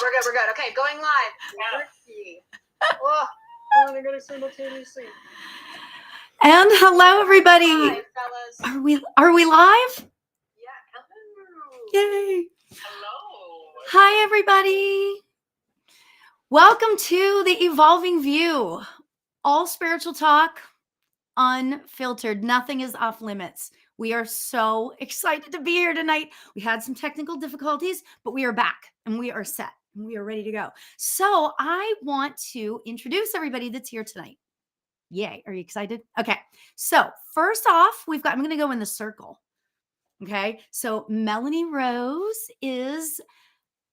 We're good. Okay, going live. Oh, I want to go to simultaneously. And hello, everybody. Hi, fellas. Are we live? Yeah, hello. Yay. Hello. Hi, everybody. Welcome to the Evolving View. All spiritual talk, unfiltered. Nothing is off limits. We are so excited to be here tonight. We had some technical difficulties, but we are back and we are set and we are ready to go. So I want to introduce everybody that's here tonight. Yay. Are you excited? Okay. So first off, I'm going to go in the circle. Okay. So Melanie Rose is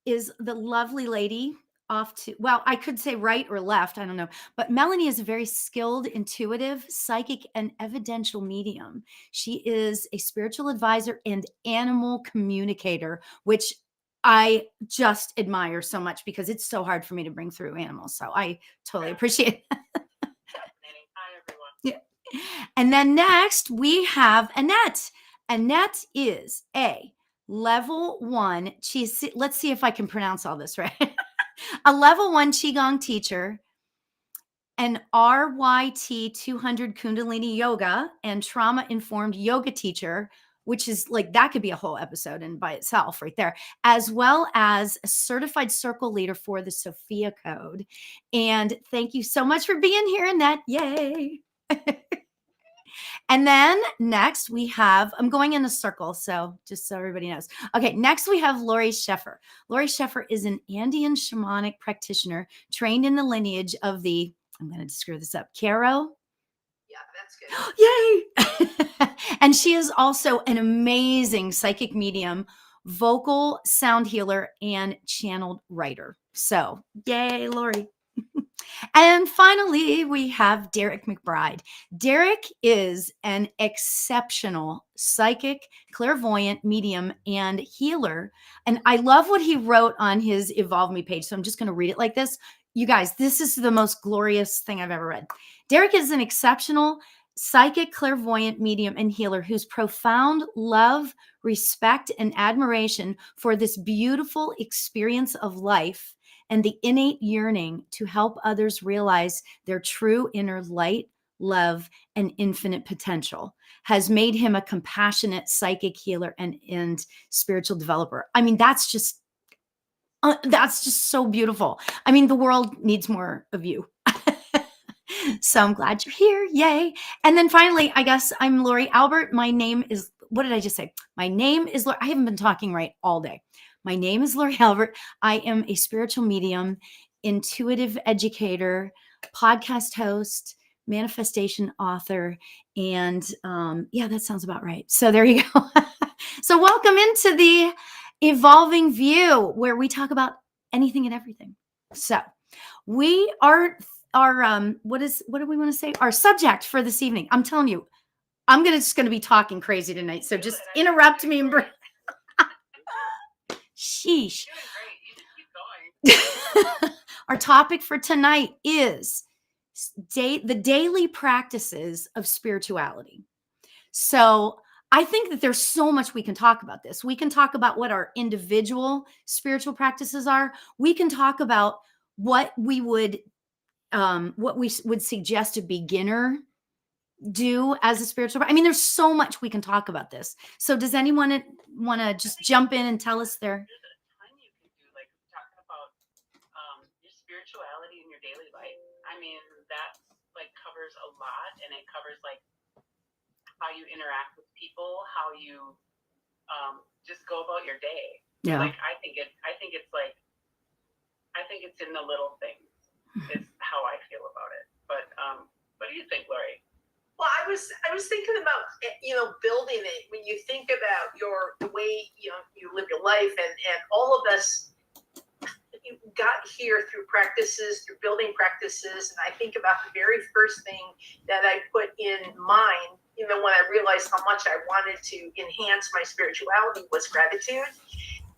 the lovely lady off to, well, I could say right or left. I don't know. But Melanie is a very skilled, intuitive, psychic, and evidential medium. She is a spiritual advisor and animal communicator, which I just admire so much because it's so hard for me to bring through animals. So I totally appreciate it. Hi, everyone. Yeah. And then next we have Annette. Annette is a level 1. Let's see if I can pronounce all this right. A level 1 Qigong teacher, an RYT 200 Kundalini yoga and trauma informed yoga teacher, which is like, that could be a whole episode in by itself right there, as well as a certified circle leader for the Sophia Code. And thank you so much for being here, Annette. Yay. And then next we have, I'm going in a circle, so just so everybody knows. Okay, next we have Lori Sheffer. Lori Sheffer is an Andean shamanic practitioner trained in the lineage of the, I'm going to screw this up, Caro. Yeah, that's good. Yay! And she is also an amazing psychic medium, vocal sound healer, and channeled writer. So yay, Lori. And finally, we have Derek McBride. Derek is an exceptional psychic, clairvoyant, medium, and healer. And I love what he wrote on his Evolvme page. So I'm just going to read it like this. You guys, this is the most glorious thing I've ever read. Derek is an exceptional psychic, clairvoyant, medium, and healer whose profound love, respect, and admiration for this beautiful experience of life and the innate yearning to help others realize their true inner light, love, and infinite potential has made him a compassionate psychic healer and spiritual developer. I mean, that's just so beautiful. I mean, the world needs more of you. So I'm glad you're here. Yay. And then finally, I guess I'm Lori Albert. My name is, what did I just say? My name is Lori. I haven't been talking right all day. My name is Lori Albert. I am a spiritual medium, intuitive educator, podcast host, manifestation author, and yeah, that sounds about right. So there you go. So welcome into the Evolving View, where we talk about anything and everything. So we are what do we want to say? Our subject for this evening. I'm telling you, I'm just going to be talking crazy tonight. So just interrupt me and bring. Sheesh. Our topic for tonight is the daily practices of spirituality. So I think that there's so much we can talk about this. We can talk about what our individual spiritual practices are. We can talk about what we would suggest a beginner do as a spiritual. I mean, there's so much we can talk about this. So does anyone want to just jump in and tell us their? There's a ton you can do, like talking about your spirituality in your daily life. I mean, that like covers a lot, and it covers like how you interact with people, how you just go about your day. Yeah. Like I think it's in the little things is how I feel about it. But what do you think, Lori? Well, I was thinking about, building it. When you think about the way, you live your life, and all of us, you got here through practices, through building practices. And I think about the very first thing that I put in mind, when I realized how much I wanted to enhance my spirituality, was gratitude.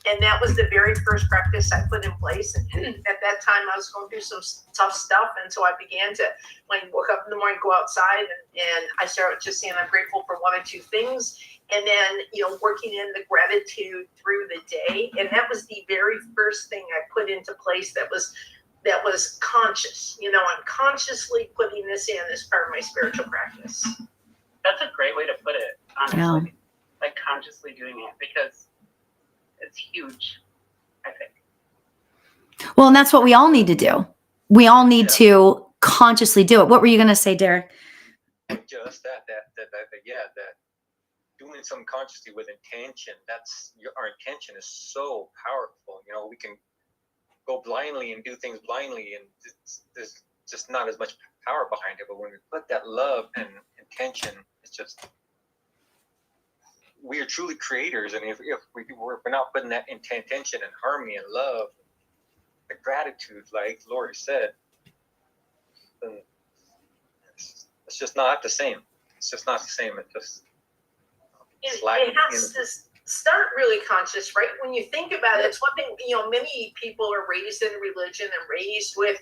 And that was the very first practice I put in place. And at that time, I was going through some tough stuff. And so I began to, when I woke up in the morning, go outside, and I started just saying, I'm grateful for one or two things. And then, working in the gratitude through the day. And that was the very first thing I put into place that was conscious. I'm consciously putting this in as part of my spiritual practice. That's a great way to put it, honestly. Like consciously doing it, because it's huge, I think. Well, and that's what we all need to do. We all need to consciously do it. What were you going to say, Derek? Just that doing something consciously with intention, our intention is so powerful. We can go blindly and do things blindly, and there's just not as much power behind it. But when we put that love and intention, it's just, we are truly creators. And if we're not putting that intention and harmony and love, the gratitude, like Lori said, then it's just not the same. It's just not the same. It has to start really conscious, right? When you think about it, it's one thing, many people are raised in religion and raised with,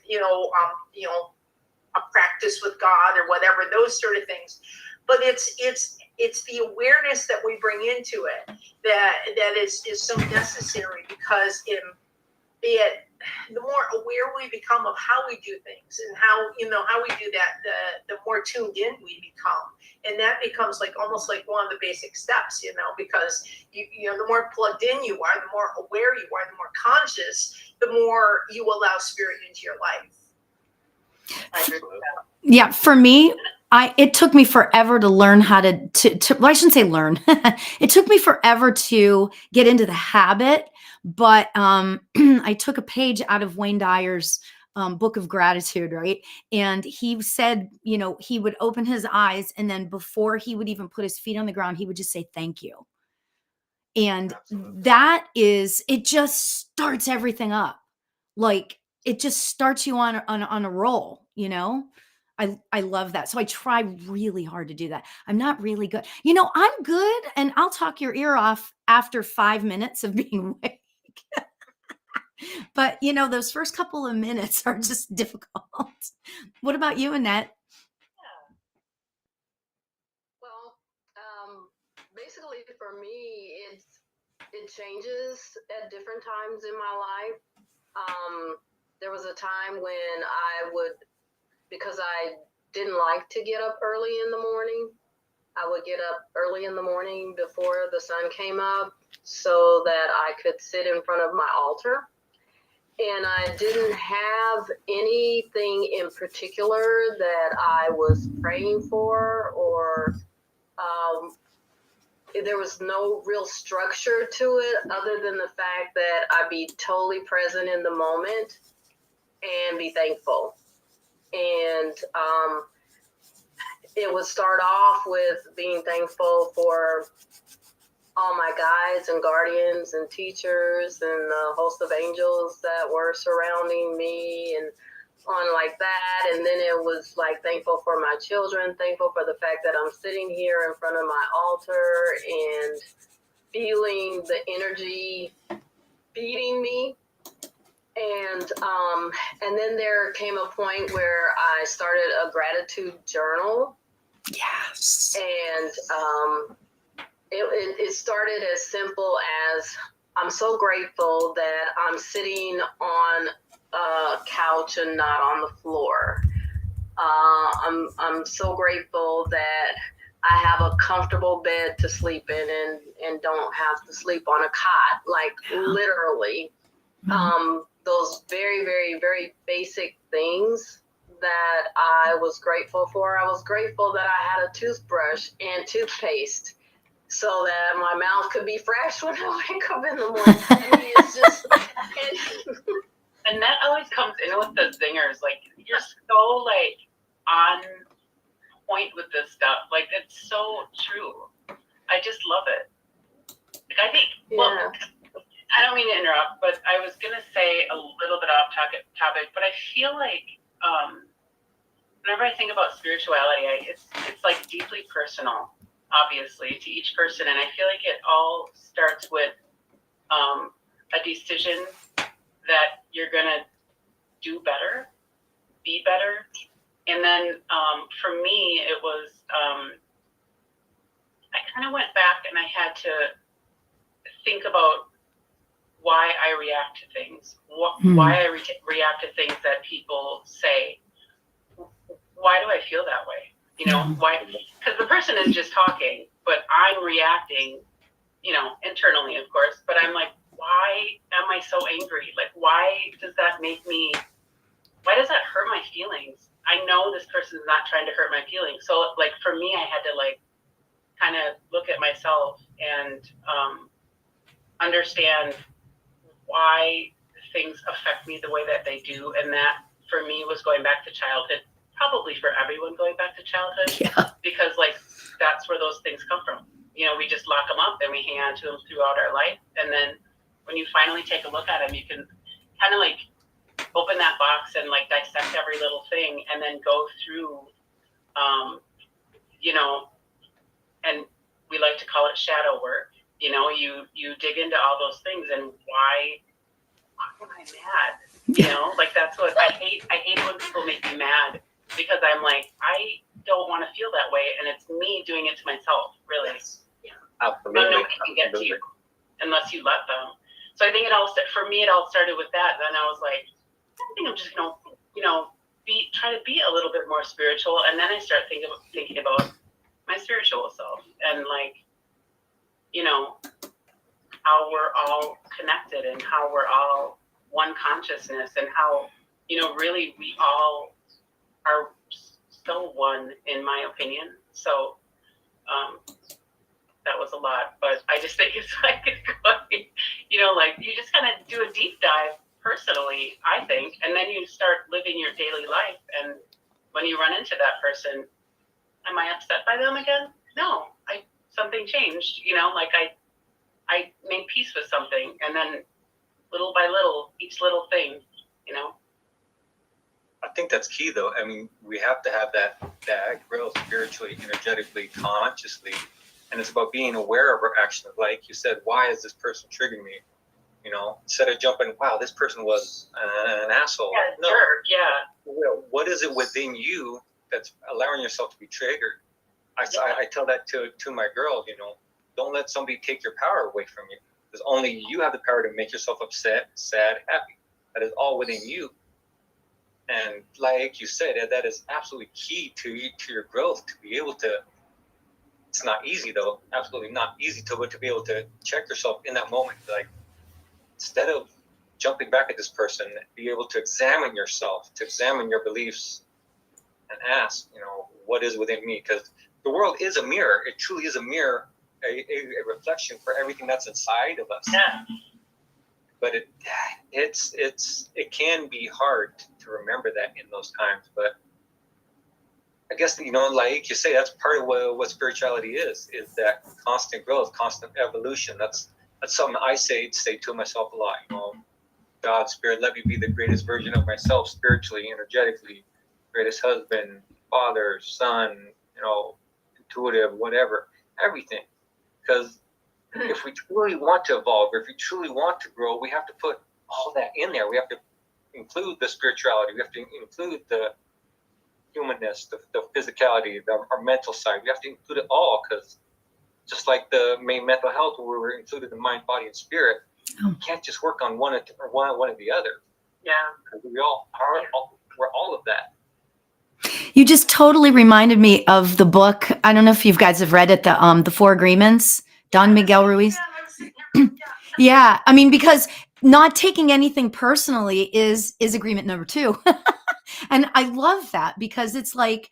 a practice with God or whatever, those sort of things. But it's the awareness that we bring into it that is so necessary, because the more aware we become of how we do things and how we do that, the more tuned in we become. And that becomes almost like one of the basic steps, because the more plugged in you are, the more aware you are, the more conscious, the more you allow spirit into your life. Yeah, for me, it took me forever to learn how to well, I shouldn't say learn. It took me forever to get into the habit, but I took a page out of Wayne Dyer's Book of Gratitude, right? And he said, he would open his eyes, and then before he would even put his feet on the ground, he would just say, thank you. And it just starts everything up. Like, it just starts you on a roll, I love that. So I try really hard to do that. I'm not really good. I'm good, and I'll talk your ear off after 5 minutes of being awake. But, those first couple of minutes are just difficult. What about you, Annette? Well, basically for me, it changes at different times in my life. There was a time when because I didn't like to get up early in the morning, I would get up early in the morning before the sun came up so that I could sit in front of my altar. And I didn't have anything in particular that I was praying for, or there was no real structure to it other than the fact that I'd be totally present in the moment and be thankful. And it would start off with being thankful for all my guides and guardians and teachers and a host of angels that were surrounding me and on like that. And then it was thankful for my children, thankful for the fact that I'm sitting here in front of my altar and feeling the energy feeding me. And then there came a point where I started a gratitude journal. Yes. And it started as simple as, I'm so grateful that I'm sitting on a couch and not on the floor. I'm so grateful that I have a comfortable bed to sleep in and don't have to sleep on a cot, literally. Those very, very, very basic things that I was grateful for. I was grateful that I had a toothbrush and toothpaste so that my mouth could be fresh when I wake up in the morning. I mean, it's just... And that always comes in with the zingers. You're so, on point with this stuff. It's so true. I just love it. I think, well, I don't mean to interrupt, but I was going to say a little bit off topic, but I feel whenever I think about spirituality, it's deeply personal, obviously, to each person. And I feel it all starts with a decision that you're going to do better, be better. And then for me, it was, I kind of went back and I had to think about why I react to things, why I react to things that people say. Why do I feel that way? You know, why? Because the person is just talking, but I'm reacting, you know, internally, of course. But I'm like, why am I so angry? Like, why does that make me, why does that hurt my feelings? I know this person is not trying to hurt my feelings. So, like, for me, I had to, like, kind of look at myself and understand why things affect me the way that they do. And that, for me, was going back to childhood, probably for everyone going back to childhood. Yeah. Because, like, that's where those things come from. You know, we just lock them up and we hang on to them throughout our life. And then when you finally take a look at them, you can kind of, like, open that box and, like, dissect every little thing and then go through, you know, and we like to call it shadow work. You know, you dig into all those things and why am I mad? You know, like, that's what I hate. I hate when people make me mad because I'm like, I don't want to feel that way. And it's me doing it to myself, really. Absolutely. No, nobody can get to you unless you let them. So I think for me, it all started with that. Then I was like, I think I'm just going to, you know, try to be a little bit more spiritual. And then I start thinking about my spiritual self and, like, you know, how we're all connected and how we're all one consciousness and how, you know, really we all are so one, in my opinion. So that was a lot, but I just think it's like, you know, like, you just kind of do a deep dive personally, I think, and then you start living your daily life. And when you run into that person, am I upset by them again? No, something changed, you know, like I made peace with something, and then little by little, each little thing, you know. I think that's key, though. I mean, we have to have that growth spiritually, energetically, consciously, and it's about being aware of our actions. Like you said, why is this person triggering me? You know, instead of jumping, wow, this person was an asshole. Yeah, no. sure, yeah. Well, what is it within you that's allowing yourself to be triggered? I tell that to my girls, you know, don't let somebody take your power away from you, because only you have the power to make yourself upset, sad, happy. That is all within you. And like you said, that is absolutely key to your growth, to be able to, it's not easy though, absolutely not easy to be able to check yourself in that moment. Like, instead of jumping back at this person, be able to examine yourself, to examine your beliefs and ask, you know, what is within me? Because the world is a mirror. It truly is a mirror, a reflection for everything that's inside of us. Yeah. But it can be hard to remember that in those times. But I guess, you know, like you say, that's part of what spirituality is that constant growth, constant evolution. That's something I say to myself a lot. You know, God, Spirit, let me be the greatest version of myself, spiritually, energetically, greatest husband, father, son, you know, intuitive, whatever, everything. Because if we truly want to evolve, or if we truly want to grow, we have to put all that in there. We have to include the spirituality. We have to include the humanness, the physicality, our mental side. We have to include it all, because just like the main mental health, where we're included the mind, body, and spirit, we can't just work on one or the other. Yeah. Because we're all of that. You just totally reminded me of the book. I don't know if you guys have read it, the Four Agreements, Don Miguel Ruiz. Yeah, I mean, because not taking anything personally is agreement number 2. And I love that, because it's like,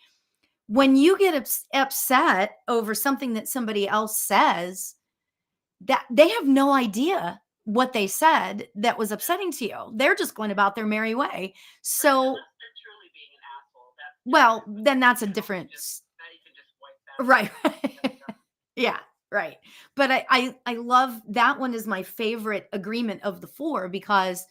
when you get upset over something that somebody else says, that they have no idea what they said that was upsetting to you. They're just going about their merry way. So, well, then that's a different, right. Yeah, right. But I love that one is my favorite agreement of the 4, because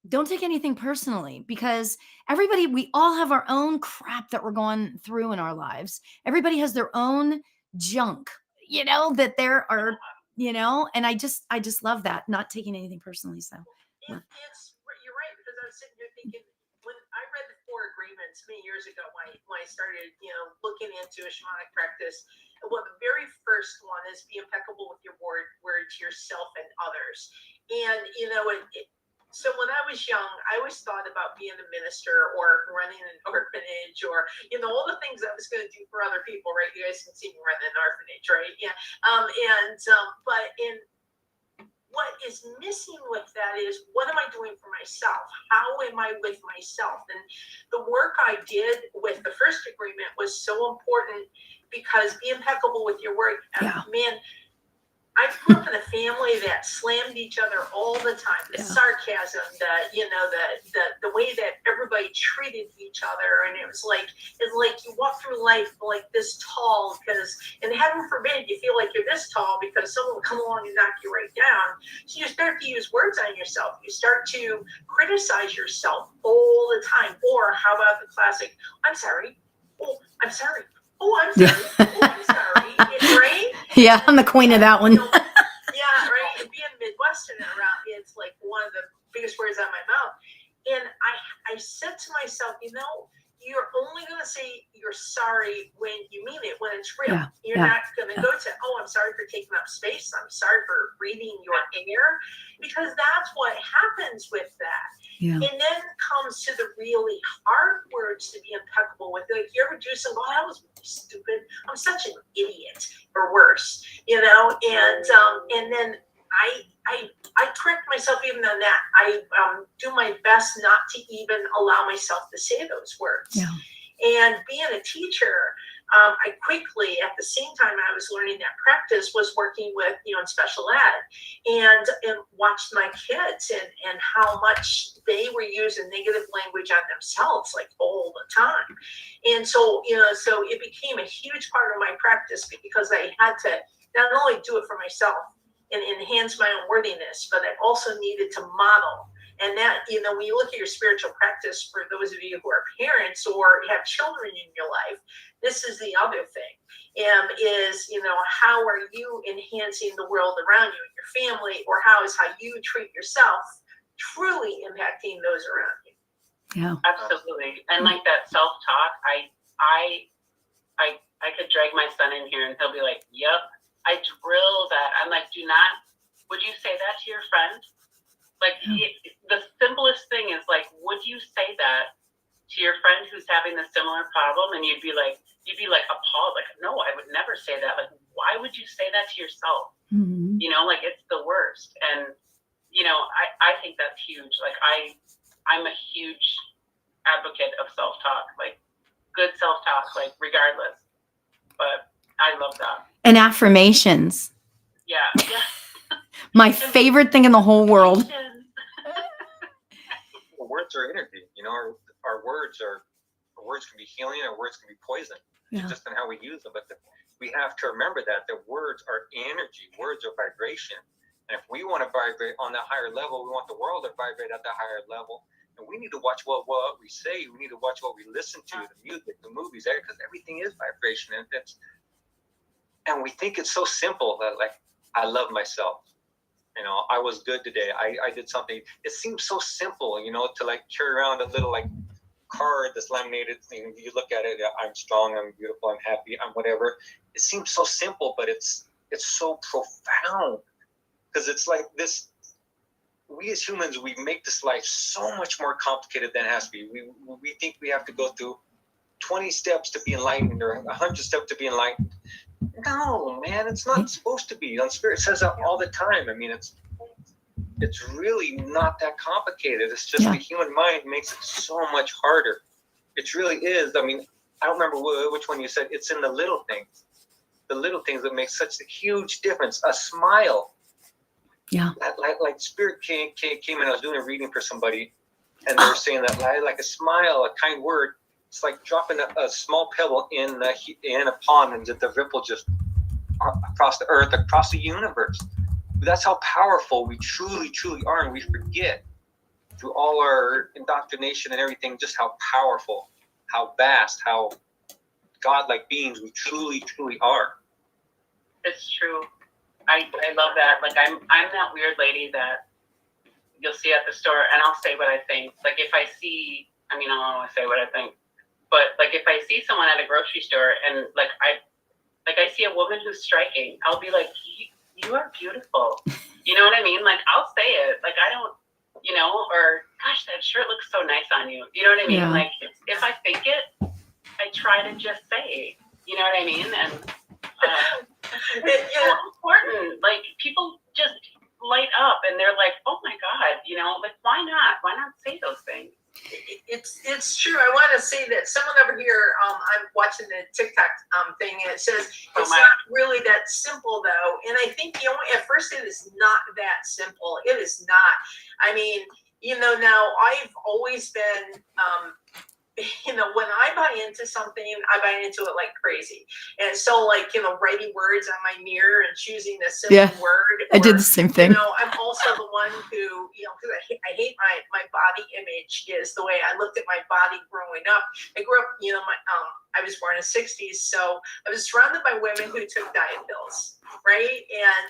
don't take anything personally, because we all have our own crap that we're going through in our lives. Everybody has their own junk, you know, that there are you know, and I just love that, not taking anything personally. So You're right, because I was sitting here thinking, when I read the 4 agreements many years ago, when I started, looking into a shamanic practice, well, the very first one is be impeccable with your word to yourself and others. And so when I was young, I always thought about being a minister or running an orphanage, or all the things I was going to do for other people. Right? You guys can see me running an orphanage, right? Yeah. But what is missing with that is, what am I doing for myself? How am I with myself? And the work I did with the first agreement was so important, because be impeccable with your word. Yeah. Man, I grew up in a family that slammed each other all the time. The sarcasm, the way that everybody treated each other, and it's like you walk through life like this tall, and heaven forbid you feel like you're this tall, because someone will come along and knock you right down. So you start to use words on yourself. You start to criticize yourself all the time. Or how about the classic, "I'm sorry. Oh, I'm sorry. Oh, I'm sorry. Oh, I'm sorry." Right? Yeah, I'm the queen of that one. Yeah, right. And being Midwestern around, it's like one of the biggest words out of my mouth. And I said to myself, you're only going to say you're sorry when you mean it, when it's real. You're not going to go to, "Oh, I'm sorry for taking up space. I'm sorry for breathing your air," because that's what happens with that. Yeah. And then comes to the really hard words to be impeccable with. Like, you ever do something, "Oh, that was really stupid. I'm such an idiot," or worse, and then I correct myself even on that. I do my best not to even allow myself to say those words. Yeah. And being a teacher, I quickly, at the same time I was learning that practice, was working with, in special ed, and watched my kids and how much they were using negative language on themselves, like, all the time. And so, so it became a huge part of my practice, because I had to not only do it for myself and enhance my own worthiness, but I also needed to model. And that, when you look at your spiritual practice, for those of you who are parents or have children in your life, this is the other thing. Is, how are you enhancing the world around you and your family, or how you treat yourself truly impacting those around you? Yeah. Absolutely. And like that self-talk, I could drag my son in here and he'll be like, "Yep." I drill that. I'm like, would you say that to your friend? Like, the simplest thing is, like, would you say that to your friend who's having a similar problem? And you'd be like appalled, like, "No, I would never say that." Like, why would you say that to yourself? Mm-hmm. Like, it's the worst. And, I think that's huge. Like, I'm a huge advocate of self-talk, like good self-talk, like, regardless. But I love that. And affirmations. Yeah. My favorite thing in the whole world. Well, words are energy. Our words can be healing, our words can be poison. Yeah. Just in how we use them. But we have to remember that the words are energy. Words are vibration. And if we want to vibrate on that higher level, we want the world to vibrate at that higher level. And we need to watch what we say. We need to watch what we listen to, the music, the movies, because everything is vibration. And we think it's so simple that, like, I love myself. I was good today. I did something. It seems so simple, to like carry around a little like card that's laminated. You look at it, I'm strong, I'm beautiful, I'm happy, I'm whatever. It seems so simple, but it's so profound, because it's like this. We as humans, we make this life so much more complicated than it has to be. We think we have to go through 20 steps to be enlightened, or 100 steps to be enlightened. No, man, it's not supposed to be. Spirit says that all the time. I mean, it's really not that complicated. It's just the human mind makes it so much harder. It really is. I mean, I don't remember which one you said. It's in the little things. The little things that make such a huge difference. A smile. Yeah. Like Spirit came and I was doing a reading for somebody, and they were saying that like a smile, a kind word, it's like dropping a small pebble in a pond, and the ripple just across the earth, across the universe. That's how powerful we truly, truly are, and we forget through all our indoctrination and everything just how powerful, how vast, how godlike beings we truly, truly are. It's true. I love that. Like I'm that weird lady that you'll see at the store, and I'll say what I think. Like if I see, I mean, I'll always say what I think, but like if I see someone at a grocery store and like I see a woman who's striking, I'll be like, you are beautiful. You know what I mean? Like I'll say it. Like I don't, you know, or gosh, that shirt looks so nice on you. You know what I mean? Yeah. Like if I think it, I try to just say, you know what I mean? And it's so important. Like people just light up and they're like, oh my God, you know, like why not? Why not say those things? It's true. I want to say that someone over here, I'm watching the TikTok thing, and it says it's not really that simple though. And I think, you know, at first it is not that simple. It is not. I mean, you know, now I've always been, you know, when I buy into something, I buy into it like crazy. And so, like, you know, writing words on my mirror and choosing a simple word. I did the same thing. You know, I'm also the one who, you know, because I hate my body image is the way I looked at my body growing up. I grew up, you know, I was born in the 60s, so I was surrounded by women who took diet pills, right?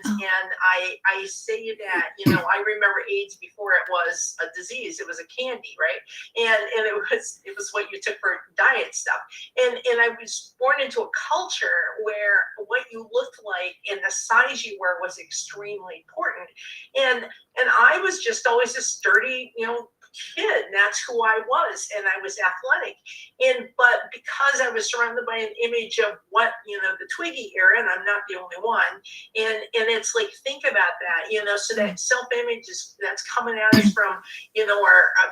And I say that, you know, I remember AIDS before it was a disease. It was a candy, right? And it was what you took for diet stuff. And I was born into a culture where what you looked like and the size you were was extremely important. And I was just always a sturdy, you know, kid, and that's who I was, and I was athletic. But because I was surrounded by an image of what, you know, the Twiggy era, and I'm not the only one, and it's like, think about that, you know, so that self-image that's coming at us from, you know,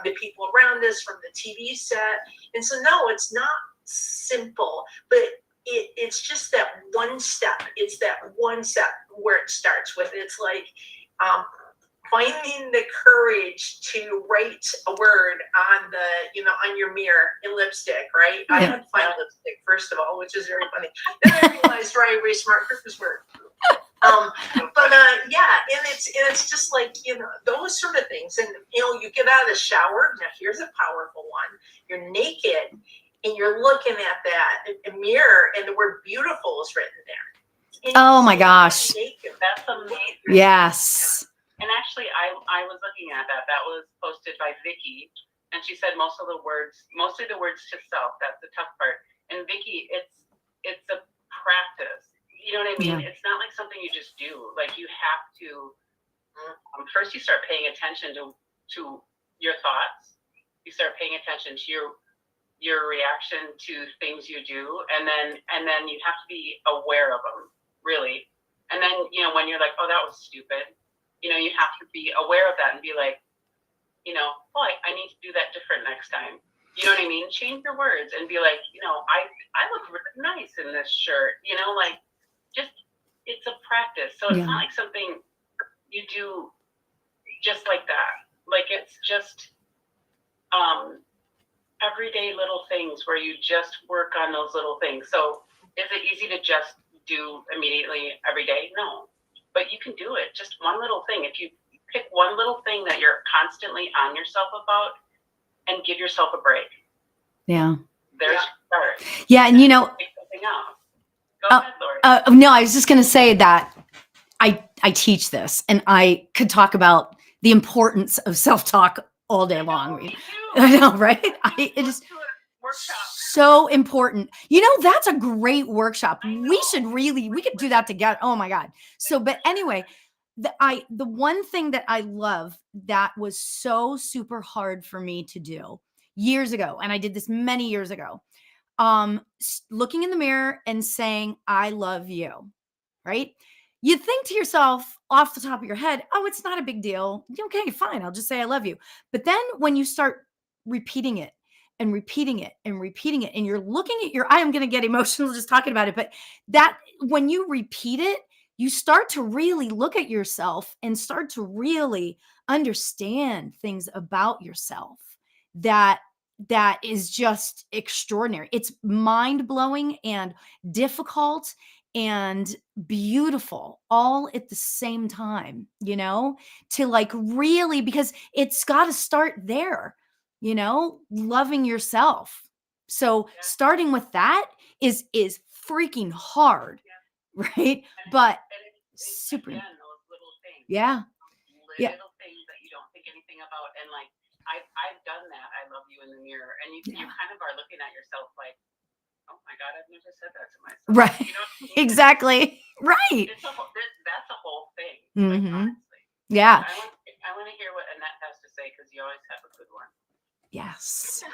the people around us, from the TV set. And so no, it's not simple, but it's just that one step. It's that one step where it starts with. It's like finding the courage to write a word on the, you know, on your mirror in lipstick, right? I had to find lipstick first of all, which is very funny. Then I realized where I erased Mark Cooper's word. Yeah, and it's just like, you know, those sort of things. And you know, you get out of the shower. Now here's a powerful one. You're naked and you're looking at that mirror, and the word "beautiful" is written there. Oh my gosh, that's amazing. Yes. And actually, I was looking at that. That was posted by Vicky, and she said mostly the words to self. That's the tough part. And Vicky, it's a practice. You know what I mean? Yeah. It's not like something you just do. Like you have to. First, you start paying attention to your thoughts. You start paying attention to your reaction to things you do, and then you have to be aware of them, really. And then, you know, when you're like, oh, that was stupid. You know, you have to be aware of that and be like, you know, oh, I need to do that different next time. You know what I mean? Change your words and be like, you know, I look really nice in this shirt. You know, like, just, it's a practice. So it's not like something you do just like that. Like, it's just everyday little things where you just work on those little things. So is it easy to just do immediately every day? No. But you can do it. Just one little thing. If you pick one little thing that you're constantly on yourself about and give yourself a break. Yeah. There's your start. Yeah. And you know, pick something else. Go ahead, Lori. No, I was just going to say that I teach this, and I could talk about the importance of self-talk all day long. I know, right? It is so important. You know, that's a great workshop. We could do that together. Oh my God. So, but anyway, the one thing that I love that was so super hard for me to do years ago, and I did this many years ago, looking in the mirror and saying, I love you, right? You think to yourself off the top of your head, oh, it's not a big deal. Okay, fine. I'll just say I love you. But then when you start repeating it and repeating it and repeating it, and you're looking at I am going to get emotional just talking about it, but that when you repeat it, you start to really look at yourself and start to really understand things about yourself that is just extraordinary. It's mind-blowing and difficult and beautiful all at the same time, you know, to like really, because it's got to start there, you know, loving yourself. So starting with that is freaking hard, right? But Super. Again, those little things. Yeah. Little Yeah. things that you don't think anything about, and like I've done that. I love you in the mirror, and you kind of are looking at yourself like, oh my God, I've never said that to myself. Right. You know what I mean? Exactly. Right. That's a whole thing. Mhm. Like, honestly. Yeah. I want to hear what Annette has to say, because you always have a good one. Yes.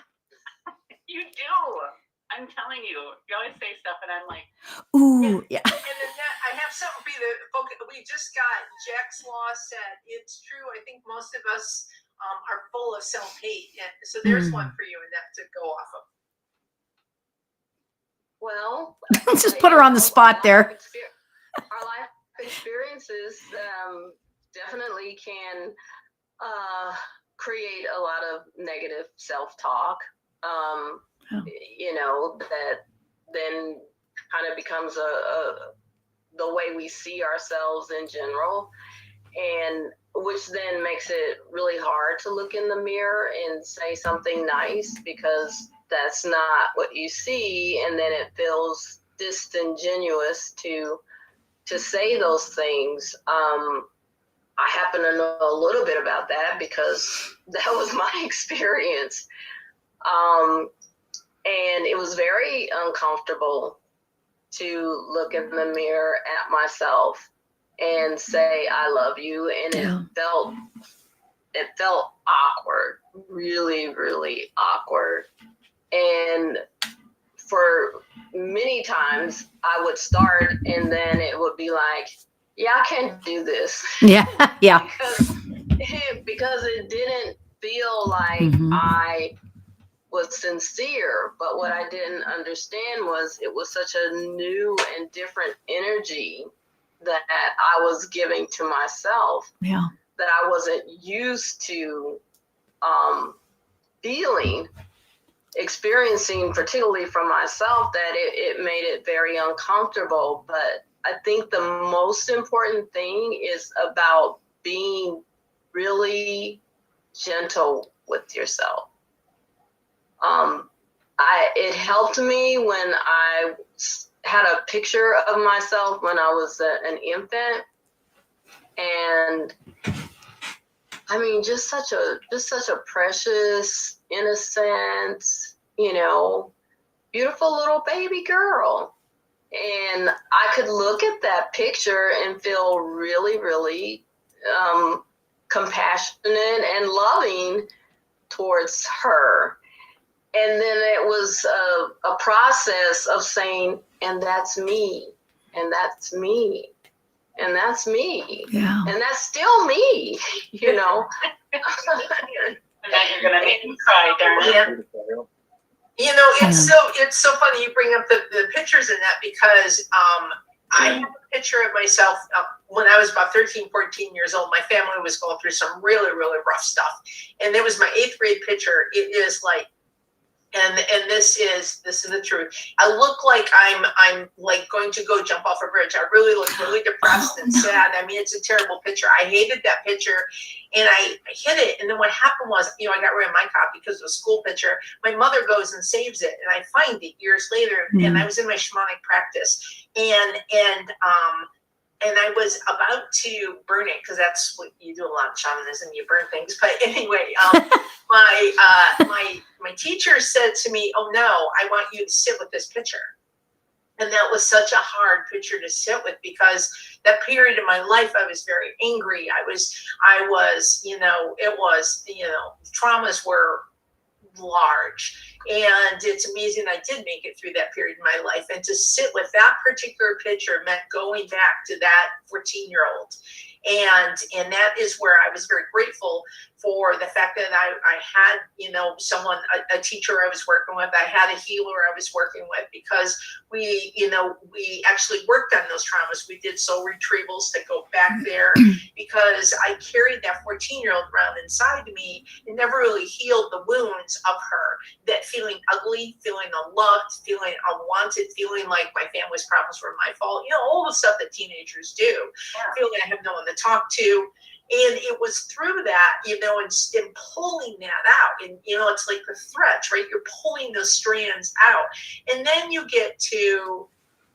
You do. I'm telling you. You always say stuff, and I'm like, Ooh, yeah. And then I have something for you to focus. We just got Jack's Law said it's true. I think most of us are full of self-hate, and so there's one for you, and that to go off of. Well, Let's just put her on the spot there. Our life experiences definitely can create a lot of negative self-talk. You know, that then kind of becomes the way we see ourselves in general, and which then makes it really hard to look in the mirror and say something nice, because that's not what you see, and then it feels disingenuous to say those things. I happen to know a little bit about that because that was my experience. And it was very uncomfortable to look in the mirror at myself and say, I love you. And it felt awkward, really, really awkward. And for many times I would start, and then it would be like, yeah, I can't do this. Yeah. Yeah. because it didn't feel like I was sincere. But what I didn't understand was it was such a new and different energy that I was giving to myself, that I wasn't used to experiencing, particularly from myself, that it made it very uncomfortable. But I think the most important thing is about being really gentle with yourself. It helped me when I had a picture of myself when I was an infant, and I mean, just such a precious, innocent, beautiful little baby girl. And I could look at that picture and feel really, really compassionate and loving towards her. And then it was a process of saying, and that's me, and that's me, and that's me, and that's still me, And now you're gonna make me cry, darn it. It's so funny you bring up the pictures in that, because I have a picture of myself when I was about 13, 14 years old. My family was going through some really, really rough stuff, and it was my 8th grade picture. It is like, and this is the truth. I look like I'm like going to go jump off a bridge. I really look really depressed and sad. I mean, it's a terrible picture. I hated that picture, and I hid it. And then what happened was, I got rid of my copy because it was a school picture. My mother goes and saves it, and I find it years later. And I was in my shamanic practice, and I was about to burn it, because that's what you do a lot of shamanism, you burn things. But anyway, my teacher said to me, "Oh no, I want you to sit with this picture." And that was such a hard picture to sit with, because that period in my life, I was very angry. I was, traumas were large. And it's amazing I did make it through that period in my life. And to sit with that particular picture meant going back to that 14-year-old. And that is where I was very grateful for the fact that I had, someone, a teacher I was working with. I had a healer I was working with, because we actually worked on those traumas. We did soul retrievals to go back there, because I carried that 14-year-old around inside me and never really healed the wounds of her. That feeling ugly, feeling unloved, feeling unwanted, feeling like my family's problems were my fault. All the stuff that teenagers do. Feeling I have no one to talk to. And it was through that, and pulling that out. And, it's like the threads, right? You're pulling those strands out. And then you get to,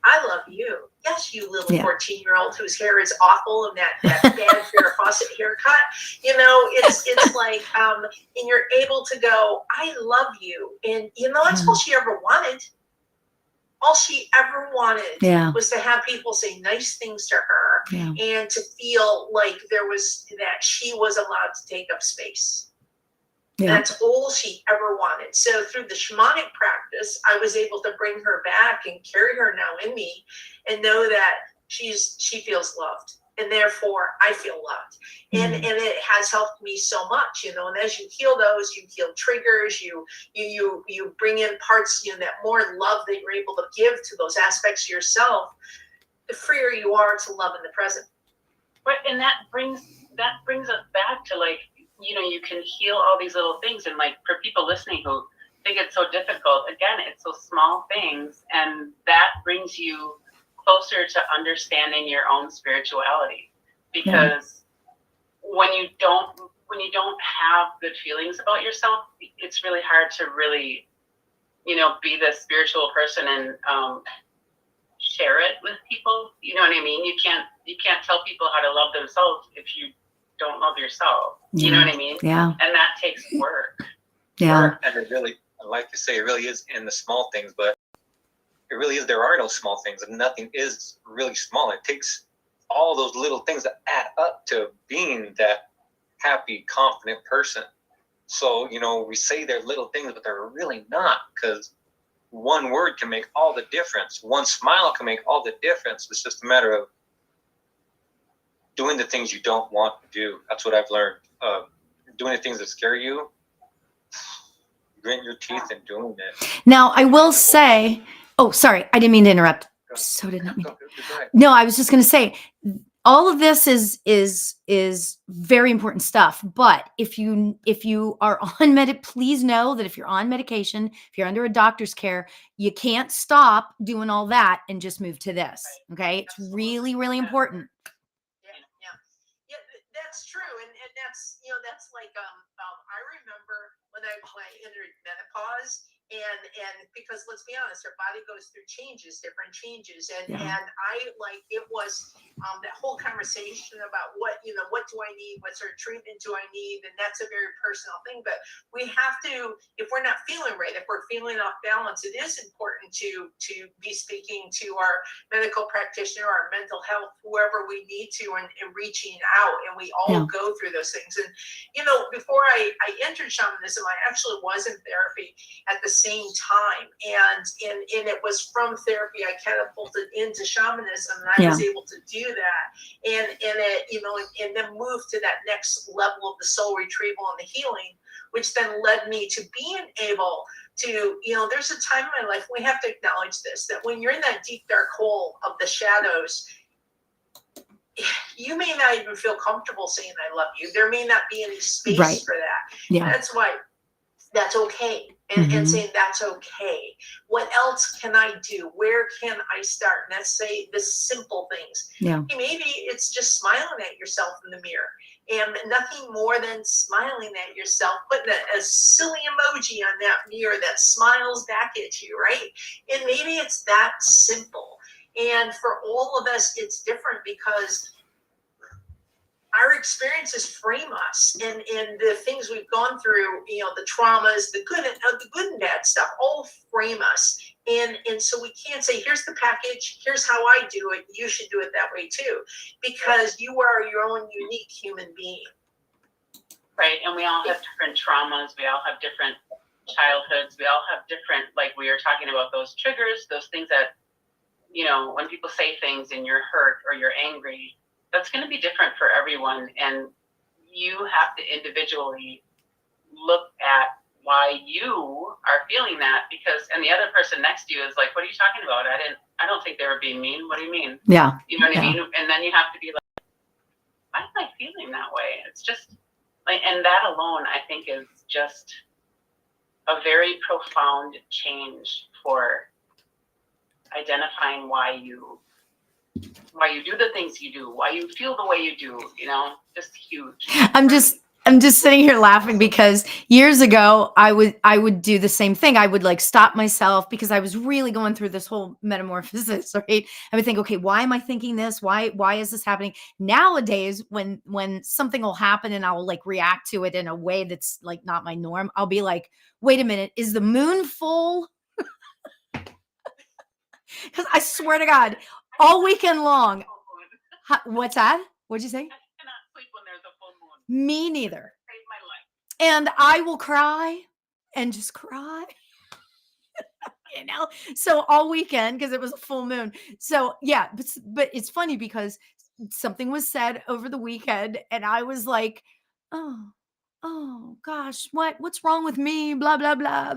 I love you. Yes, you little Yeah. 14-year-old whose hair is awful and that bad Farrah Fawcett haircut. You know, it's like, and you're able to go, I love you. And, you know, that's all she ever wanted. All she ever wanted Yeah. was to have people say nice things to her Yeah. and to feel like that she was allowed to take up space. Yeah. That's all she ever wanted. So through the shamanic practice, I was able to bring her back and carry her now in me and know that she feels loved. And therefore I feel loved. And it has helped me so much, you know, and as you heal those, you heal triggers, you bring in parts, you know, that more love that you're able to give to those aspects of yourself, the freer you are to love in the present. Right, and that brings us back to, like, you know, you can heal all these little things, and like for people listening who think it's so difficult, again, it's those small things, and that brings you closer to understanding your own spirituality. Because when you don't have good feelings about yourself, it's really hard to really, you know, be the spiritual person and share it with people. You know what I mean? You can't tell people how to love themselves if you don't love yourself. You know what I mean? Yeah. And that takes work. Yeah. And it really, like you say, it really is in the small things, but it really is, there are no small things, and nothing is really small. It takes all those little things that add up to being that happy, confident person. So, you know, we say they're little things, but they're really not, because one word can make all the difference. One smile can make all the difference. It's just a matter of doing the things you don't want to do. That's what I've learned. Doing the things that scare you, gritting your teeth and doing it. Now, I will say, oh, sorry, I didn't mean to interrupt. So did not mean to. No, I was just going to say, all of this is very important stuff. But if you are on please know that if you're on medication, if you're under a doctor's care, you can't stop doing all that and just move to this. Okay, it's really, really important. Yeah, that's true, and that's, you know, that's like I remember when I entered menopause, and because let's be honest, our body goes through different changes, and I, like, it was that whole conversation about what do I need, what sort of treatment do I need, and that's a very personal thing. But we have to, if we're not feeling right, if we're feeling off balance, it is important to be speaking to our medical practitioner, our mental health, whoever we need to, and reaching out. And we all go through those things. And, you know, before I entered shamanism, I actually was in therapy at the same time. And it was from therapy I catapulted into shamanism, and I was able to do that. And it, you know, and then move to that next level of the soul retrieval and the healing, which then led me to being able to, you know, there's a time in my life, we have to acknowledge this, that when you're in that deep dark hole of the shadows, you may not even feel comfortable saying I love you. There may not be any space for that. Yeah. That's why that's okay. And saying that's okay. What else can I do? Where can I start? And let's say the simple things. Yeah. Maybe it's just smiling at yourself in the mirror, and nothing more than smiling at yourself, putting a silly emoji on that mirror that smiles back at you, right? And maybe it's that simple. And for all of us, it's different because our experiences frame us, and the things we've gone through, you know, the traumas, the good and bad stuff, all frame us. And so we can't say, here's the package, here's how I do it, you should do it that way too, because you are your own unique human being. Right, and we all have different traumas, we all have different childhoods, we all have different, like we were talking about, those triggers, those things that, you know, when people say things and you're hurt or you're angry, that's going to be different for everyone, and you have to individually look at why you are feeling that, because, and the other person next to you is like, what are you talking about? I don't think they were being mean. What do you mean? Yeah. You know what I mean? And then you have to be like, why am I feeling that way? It's just like, and that alone, I think, is just a very profound change for identifying why you do the things you do, why you feel the way you do, you know, just huge. I'm just sitting here laughing because years ago I would do the same thing. I would like stop myself because I was really going through this whole metamorphosis, right? I would think, okay, why am I thinking this? Why is this happening? Nowadays, when something will happen and I'll like react to it in a way that's like not my norm, I'll be like, wait a minute, is the moon full? Because I swear to God, all weekend long. What's that? What'd you say? I cannot sleep when there's a full moon. Me neither. Save my life. And I will cry and just cry. So all weekend because it was a full moon. So yeah, but it's funny because something was said over the weekend and I was like, oh gosh, what's wrong with me? Blah blah blah.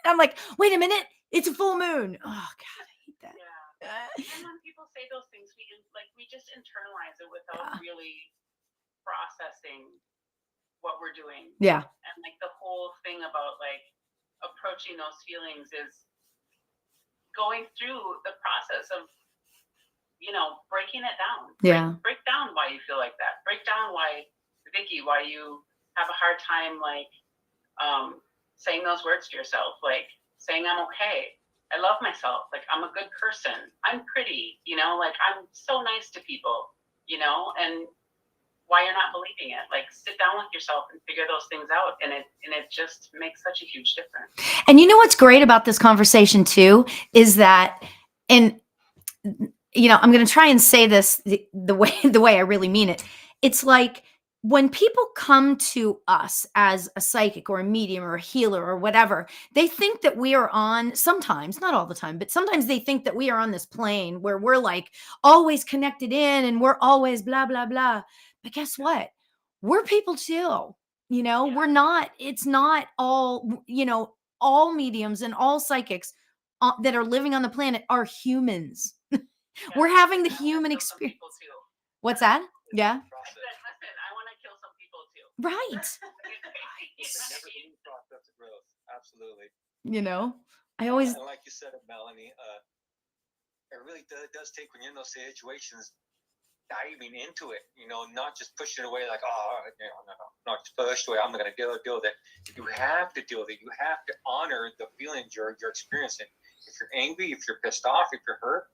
I'm like, wait a minute, it's a full moon. Oh God, I hate that. Yeah. And when people say those things, we just internalize it without really processing what we're doing. Yeah. And like the whole thing about like approaching those feelings is going through the process of, breaking it down. Yeah. Break down why you feel like that. Break down why you have a hard time like saying those words to yourself, like saying I'm okay. I love myself. Like I'm a good person. I'm pretty, like I'm so nice to people, and why you're not believing it. Like sit down with yourself and figure those things out. And it just makes such a huge difference. And you know what's great about this conversation too, is that, and I'm going to try and say this the way I really mean it. It's like when people come to us as a psychic or a medium or a healer or whatever, they think that we are on, sometimes, not all the time, but sometimes they think that we are on this plane where we're like always connected in and we're always blah, blah, blah. But guess what? We're people too. We're not, it's not all, all mediums and all psychics that are living on the planet are humans. We're having the human experience. What's that? Yeah. I said, listen, I want to kill some people too. Right. That's a growth. Absolutely. I always. And like you said, Melanie, it really does take when you're in those situations, diving into it. Not just pushing it away like, no, just push away. I'm not going to deal with it. You have to deal with it. You have to honor the feelings you're experiencing. If you're angry, if you're pissed off, if you're hurt,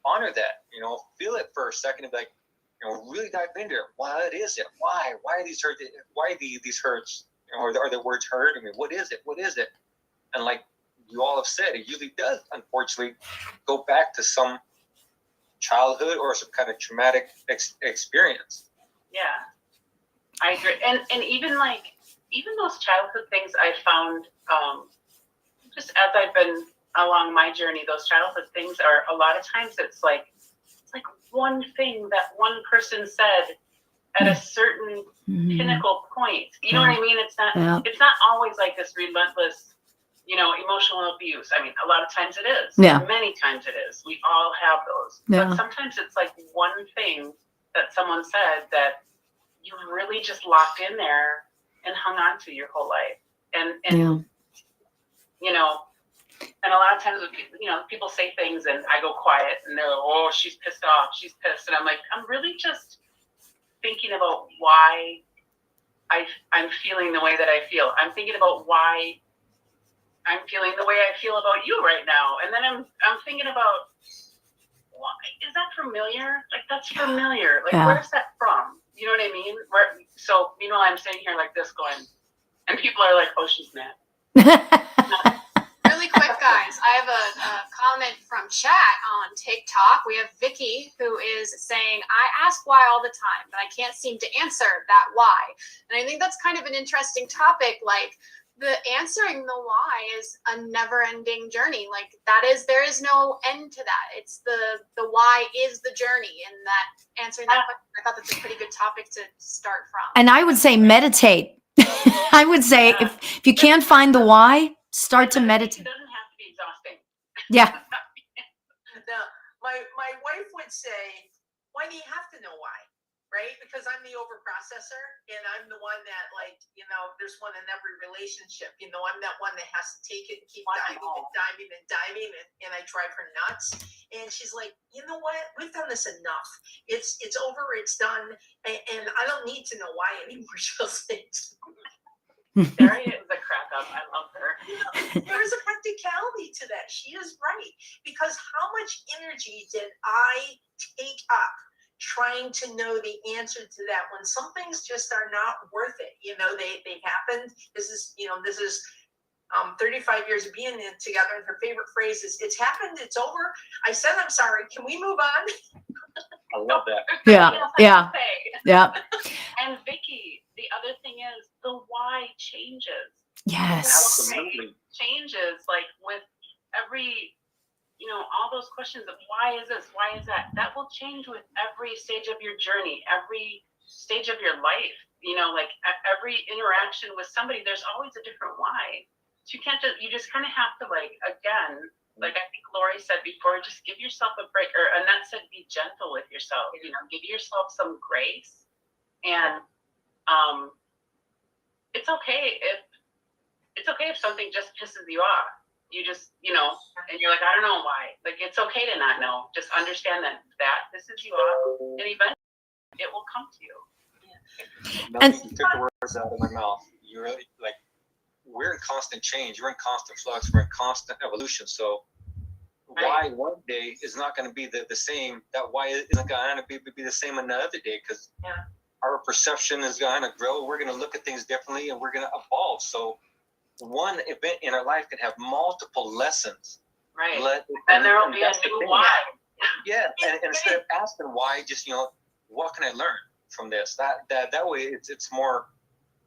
honor that. Feel it for a second and be like, really dive into it. What is it? Why are these hurts? Why these hurts? Are the words hurt? I mean, what is it? What is it? And like you all have said, it usually does, unfortunately, go back to some childhood or some kind of traumatic experience. Yeah, I agree. And even those childhood things I found, just as I've been along my journey, those childhood things are a lot of times it's like one thing that one person said at a certain pinnacle point. You know what I mean? It's not always like this relentless, emotional abuse. I mean, a lot of times it is. Yeah. Many times it is. We all have those. Yeah. But sometimes it's like one thing that someone said that you really just locked in there and hung on to your whole life. And and a lot of times, people say things and I go quiet and they're like, oh, she's pissed off. She's pissed. And I'm like, I'm really just thinking about why I'm feeling the way that I feel. I'm thinking about why I'm feeling the way I feel about you right now. And then I'm thinking about, why is that familiar? Like, that's familiar. Like, where's that from? You know what I mean? So, meanwhile, I'm sitting here like this going, and people are like, oh, she's mad. Really quick, guys, I have a comment from chat on TikTok. We have Vicky who is saying, I ask why all the time, but I can't seem to answer that why. And I think that's kind of an interesting topic. Like, the answering the why is a never-ending journey. Like, there is no end to that. It's the why is the journey, and that answering that question, I thought that's a pretty good topic to start from. And I would say meditate. I would say if you can't find the why, start to meditate. It doesn't have to be exhausting. Yeah. Now, my wife would say, why do you have to know why? right? Because I'm the overprocessor, and I'm the one that, like, there's one in every relationship. I'm that one that has to take it and keep diving, and I drive her nuts. And she's like, you know what? We've done this enough. It's over. It's done. And I don't need to know why anymore. She'll say. Sarah is a crack up. I love her. There is a practicality to that. She is right. Because how much energy did I take up trying to know the answer to that when some things just are not worth it? They happened. This is 35 years of being together, and her favorite phrase is, "It's happened. It's over. I said I'm sorry. Can we move on?" I love that. Yeah. And Vicky, the other thing is the why changes. Yes. Absolutely. Changes, like with every, all those questions of why is this, why is that, that will change with every stage of your journey, every stage of your life. Like every interaction with somebody, there's always a different why. So you just kind of have to, like, again, like I think Lori said before, just give yourself a break, or Annette said, be gentle with yourself, give yourself some grace. And it's okay if something just pisses you off. You just, and you're like, I don't know why. Like, it's okay to not know. Just understand that pisses you off, and eventually it will come to you. And You took the words out of my mouth. You really, like, we're in constant change. We're in constant flux. We're in constant evolution. So why one day is not going to be the same. That why isn't going to be the same another day, because our perception is going to grow. We're going to look at things differently, and we're going to evolve. So one event in our life can have multiple lessons. Right. And there will be a new why. Yeah. And instead of asking why, just, what can I learn from this? That way it's more,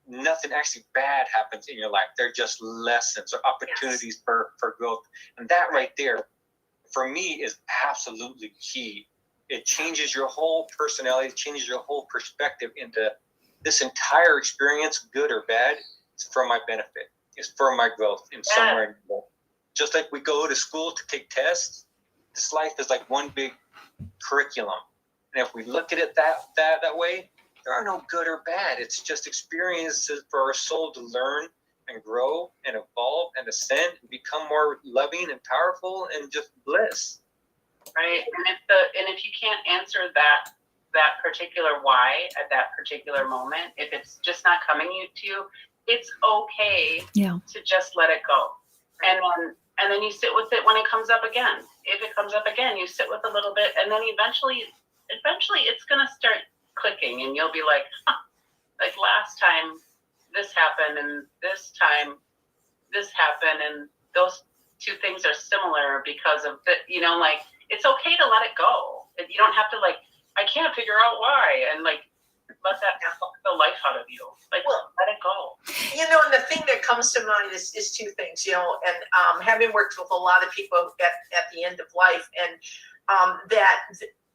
nothing actually bad happens in your life. They're just lessons or opportunities for growth. And that right there, for me, is absolutely key. It changes your whole personality, it changes your whole perspective into this entire experience, good or bad, it's for my benefit. It's for my growth in somewhere in the world. Just like we go to school to take tests, this life is like one big curriculum. And if we look at it that way, there are no good or bad. It's just experiences for our soul to learn and grow and evolve and ascend and become more loving and powerful and just bliss. Right. And if you can't answer that particular why at that particular moment, if it's just not coming to you, it's okay to just let it go. And then you sit with it when it comes up again. If it comes up again, you sit with a little bit, and then eventually it's gonna start clicking, and you'll be like, like last time this happened, and this time this happened, and those two things are similar because of the, like, it's okay to let it go. You don't have to, like, I can't figure out why, and like, let that suck the life out of you. Like, let it go. And the thing that comes to mind is two things, and having worked with a lot of people at the end of life, and that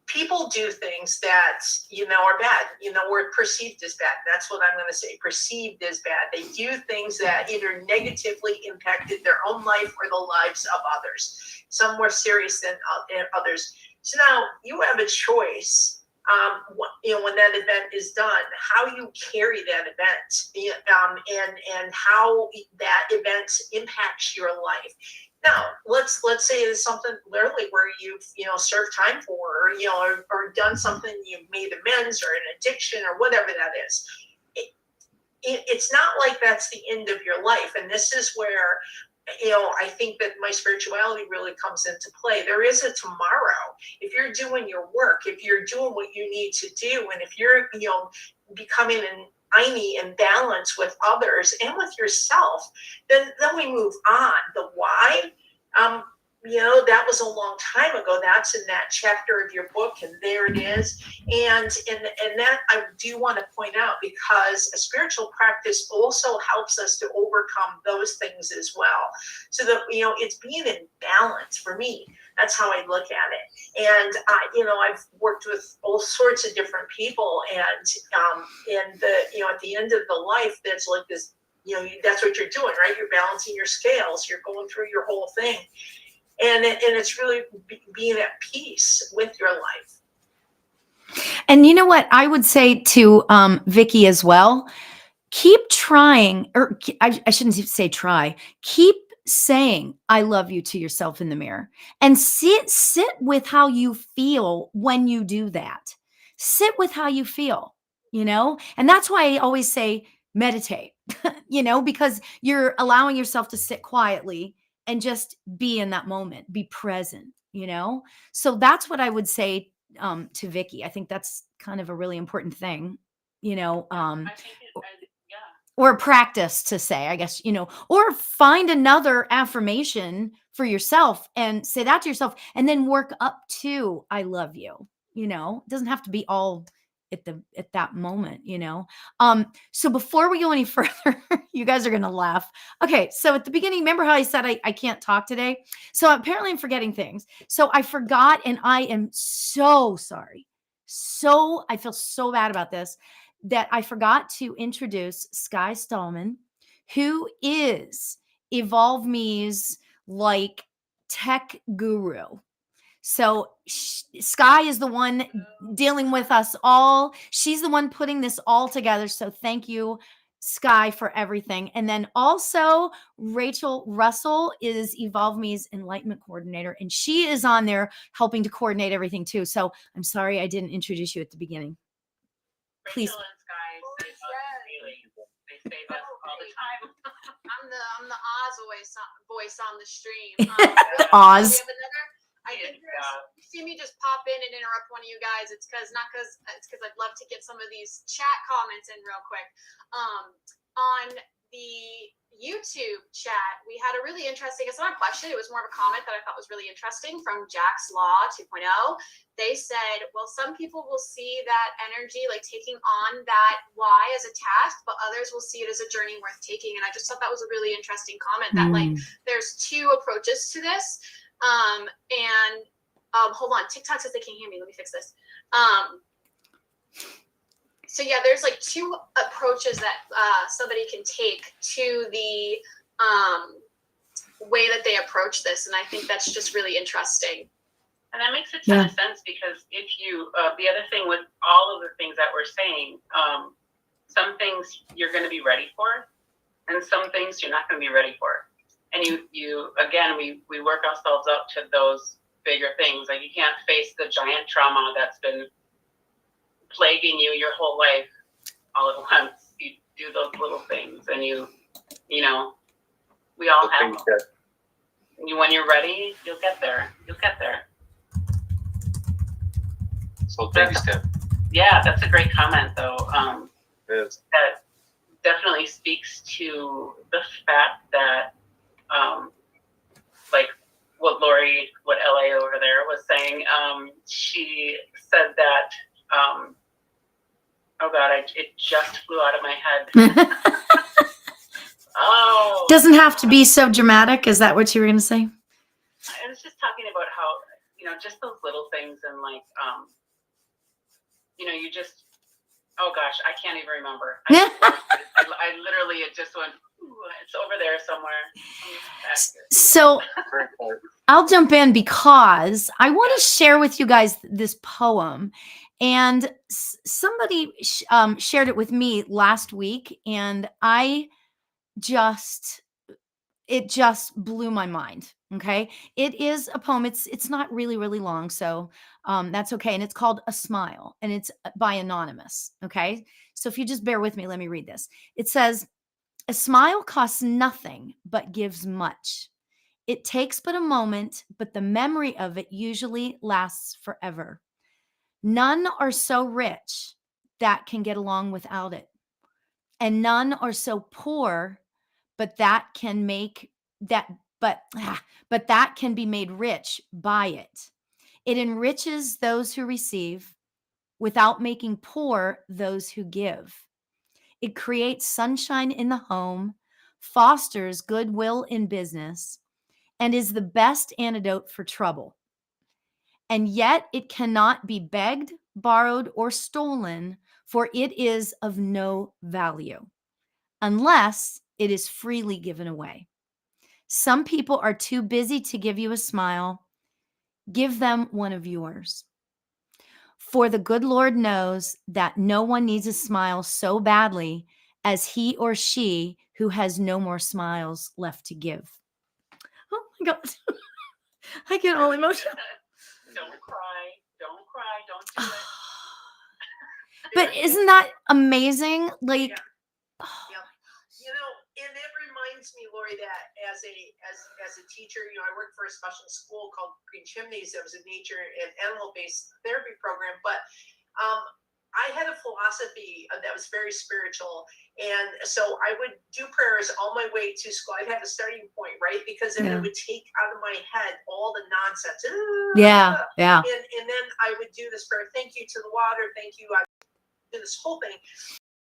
people do things that, are bad, or perceived as bad. That's what I'm going to say, perceived as bad. They do things that either negatively impacted their own life or the lives of others, some more serious than others. So now you have a choice, when that event is done, how you carry that event, and how that event impacts your life. Now, let's say it's something literally where you've served time for, or done something, you've made amends, or an addiction, or whatever that is. It's not like that's the end of your life, and this is where I think that my spirituality really comes into play. There is a tomorrow. If you're doing your work, if you're doing what you need to do, and if you're becoming an in balance with others and with yourself, then we move on. The why, that was a long time ago. That's in that chapter of your book, and there it is. And that I do want to point out, because a spiritual practice also helps us to overcome those things as well. So that, it's being in balance for me. That's how I look at it. And I've worked with all sorts of different people, and at the end of the life, that's like this, that's what you're doing, right? You're balancing your scales, you're going through your whole thing. And it's really being at peace with your life. And you know what I would say to Vicky as well? Keep trying, or I shouldn't say try. Keep saying "I love you" to yourself in the mirror, and sit with how you feel when you do that. Sit with how you feel, and that's why I always say meditate, because you're allowing yourself to sit quietly and just be in that moment, be present. So that's what I would say to Vicky. I think that's kind of a really important thing, I think yeah. or practice to say, I guess, or find another affirmation for yourself and say that to yourself and then work up to "I love you." It doesn't have to be all at that moment. So before we go any further, you guys are gonna laugh. Okay, so at the beginning, remember how I said I can't talk today? So apparently I'm forgetting things. So I forgot, and I am so sorry. I feel so bad about this, that I forgot to introduce Sky Stallman, who is Evolvme's like tech guru. So Sky is the one dealing with us all. She's the one putting this all together. So thank you, Sky, for everything. And then also Rachel Russell is Evolvme's enlightenment coordinator, and she is on there helping to coordinate everything too. So I'm sorry I didn't introduce you at the beginning. Please. Rachel and Sky save us daily. They save us all the time. I'm the Oz voice on the stream. Oz. We have another. I think you see me just pop in and interrupt one of you guys. It's because I'd love to get some of these chat comments in real quick. On the YouTube chat, we had a really interesting, it's not a question, it was more of a comment that I thought was really interesting from Jack's Law 2.0. They said, well, some people will see that energy, like taking on that why as a task, but others will see it as a journey worth taking. And I just thought that was a really interesting comment that like there's two approaches to this. Hold on, TikTok says they can't hear me. Let me fix this. So yeah, there's like two approaches that somebody can take to the way that they approach this, and I think that's just really interesting. And that makes a ton of sense, because if you, the other thing with all of the things that we're saying, some things you're going to be ready for, and some things you're not going to be ready for. And you again, we work ourselves up to those bigger things. Like you can't face the giant trauma that's been plaguing you your whole life all at once. You do those little things, and we all have them. When you're ready, you'll get there. So baby step. Yeah, that's a great comment, though. Yes. That definitely speaks to the fact that, like what LA over there was saying. She said that. Oh God, it just flew out of my head. Oh. Doesn't have to be so dramatic. Is that what you were going to say? I was just talking about how, just those little things, and like, you just, oh gosh, I can't even remember. I literally, it just went, ooh, it's over there somewhere. So I'll jump in because I want to share with you guys this poem. And somebody shared it with me last week, and it just blew my mind. Okay. It is a poem. It's not really, really long. So that's okay. And it's called A Smile, and it's by Anonymous. Okay. So if you just bear with me, let me read this. It says, "A smile costs nothing, but gives much. It takes but a moment, but the memory of it usually lasts forever. None are so rich that can get along without it. And none are so poor, but that can be made rich by it. It enriches those who receive without making poor those who give. It creates sunshine in the home, fosters goodwill in business, and is the best antidote for trouble. And yet it cannot be begged, borrowed, or stolen, for it is of no value unless it is freely given away. Some people are too busy to give you a smile. Give them one of yours. For the good Lord knows that no one needs a smile so badly as he or she who has no more smiles left to give. Oh my God. I get all emotional. Don't cry. Don't cry. Don't do it. But isn't that amazing? Like, Yeah. Yeah. You know, and it reminds me, Lori, that as a teacher, you know, I worked for a special school called Green Chimneys. That was a nature and animal-based therapy program. But I had a philosophy that was very spiritual. And so I would do prayers all my way to school. I'd have a starting point, right? Because then Yeah. it would take out of my head all the nonsense. yeah, yeah. And then I would do this prayer. Thank you to the water. Thank you. I do this whole thing.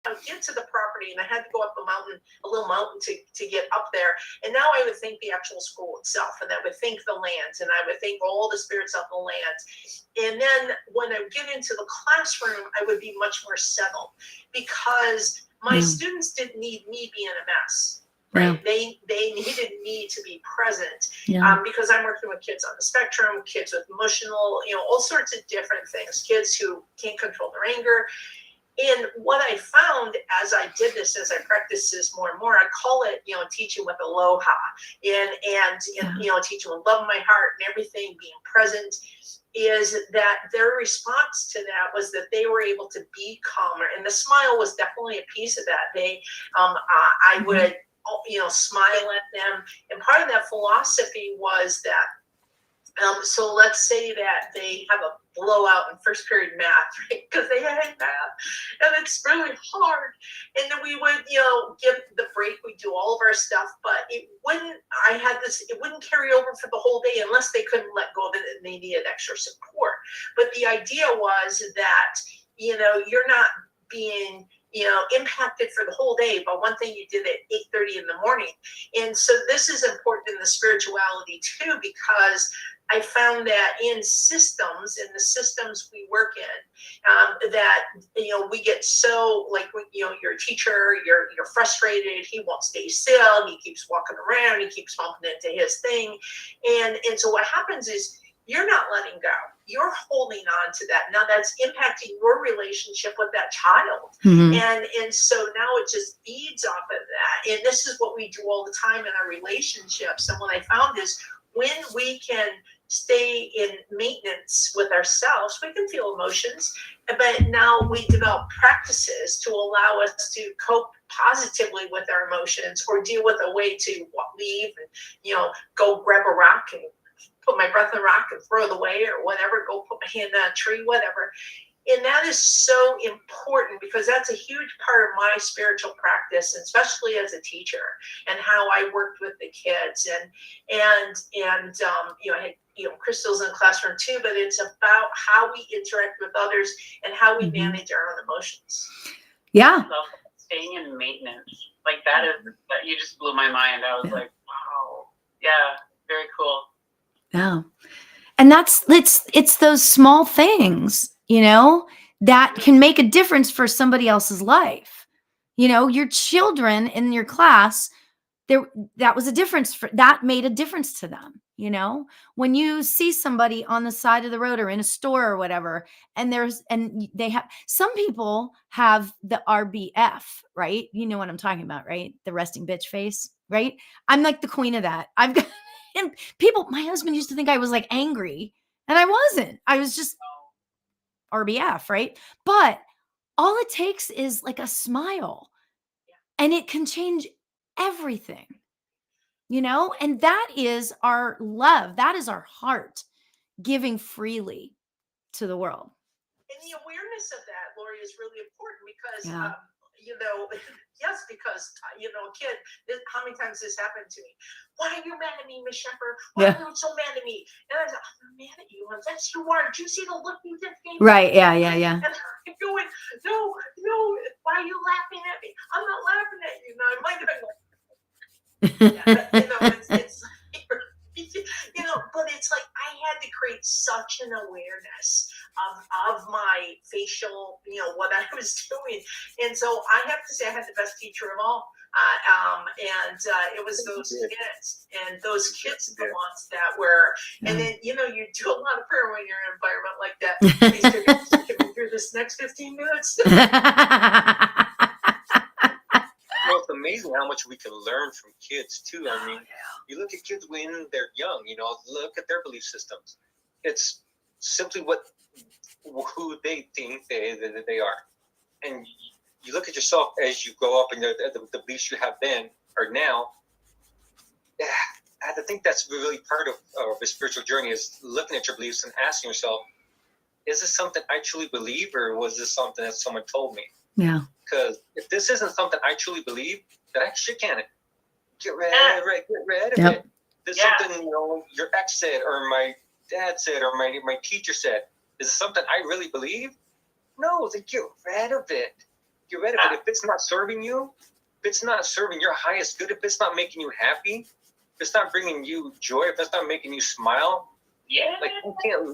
I would get to the property and I had to go up a little mountain to get up there. And now I would thank the actual school itself, and I would thank the land, and I would thank all the spirits of the land. And then when I would get into the classroom, I would be much more settled because my students didn't need me being a mess. Right? Yeah. They needed me to be present because I'm working with kids on the spectrum, kids with emotional, you know, all sorts of different things, kids who can't control their anger. And what I found as I did this, as I practiced this more and more, I call it, you know, teaching with aloha, and you know, teaching with love in my heart and everything, being present, is that their response to that was that they were able to be calmer, and the smile was definitely a piece of that. They, I would, you know, smile at them, and part of that philosophy was that. So let's say that they have a blowout in first period math, right? Because they hate math, and it's really hard. And then we would, you know, give the break. We do all of our stuff, but it wouldn't. It wouldn't carry over for the whole day unless they couldn't let go of it and they needed extra support. But the idea was that, you know, you're not being, you know, impacted for the whole day, but one thing you did at 8:30 in the morning. And so this is important in the spirituality too, because I found that in the systems we work in, that, you know, we get so, like, you know, you're a teacher, you're frustrated, he won't stay still, he keeps walking around, he keeps bumping into his thing. And so what happens is you're not letting go. You're holding on to that. Now that's impacting your relationship with that child. Mm-hmm. And so now it just feeds off of that. And this is what we do all the time in our relationships. And what I found is when we can stay in maintenance with ourselves, we can feel emotions, but now we develop practices to allow us to cope positively with our emotions, or deal with a way to leave and, you know, go grab a rock and put my breath in a rock and throw it away, or whatever, go put my hand on a tree, whatever. And that is so important because that's a huge part of my spiritual practice, especially as a teacher, and how I worked with the kids. And you know, I had, you know, crystals in the classroom too, but it's about how we interact with others and how we manage our own emotions. Yeah. I love staying in maintenance. Like that you just blew my mind. I was like, wow. Yeah, very cool. Yeah. And it's those small things, you know, that can make a difference for somebody else's life. You know, your children in your class, that was a difference that made a difference to them. You know, when you see somebody on the side of the road or in a store or whatever, and they have, some people have the RBF, right? You know what I'm talking about, right? The resting bitch face, right? I'm like the queen of that. I've got, and people, my husband used to think I was like angry, and I wasn't. I was just RBF, right? But all it takes is like a smile, and it can change everything. You know, and that is our love. That is our heart giving freely to the world. And the awareness of that, Lori, is really important because, Yeah. you know, yes, because, you know, a kid, how many times this happened to me? Why are you mad at me, Miss Shepherd? Why are you so mad at me? And I was like, I'm not mad at you. And yes, you are. Do you see the look you just gave me? Right. Yeah. And I'm going, no, why are you laughing at me? I'm not laughing at you. Now, I might have been like, yeah, but, you know, it's you know, but it's like I had to create such an awareness of my facial, what I was doing. And so I have to say I had the best teacher of all. It was those kids, and those kids are the ones that were, and then, you do a lot of prayer when you're in an environment like that. Please take me through this next 15 minutes. Well, it's amazing how much we can learn from kids too. I mean, you look at kids when they're young, look at their belief systems. It's simply who they think they are. And you look at yourself as you grow up and the beliefs you have then or now. I think that's really part of the spiritual journey, is looking at your beliefs and asking yourself, is this something I truly believe, or was this something that someone told me? Yeah. Because if this isn't something I truly believe, then I shit can it. Get rid of it. This is something your ex said, or my dad said, or my teacher said. Is it something I really believe? No, then get rid of it. Get rid of it. If it's not serving you, if it's not serving your highest good, if it's not making you happy, if it's not bringing you joy, if it's not making you smile, you can't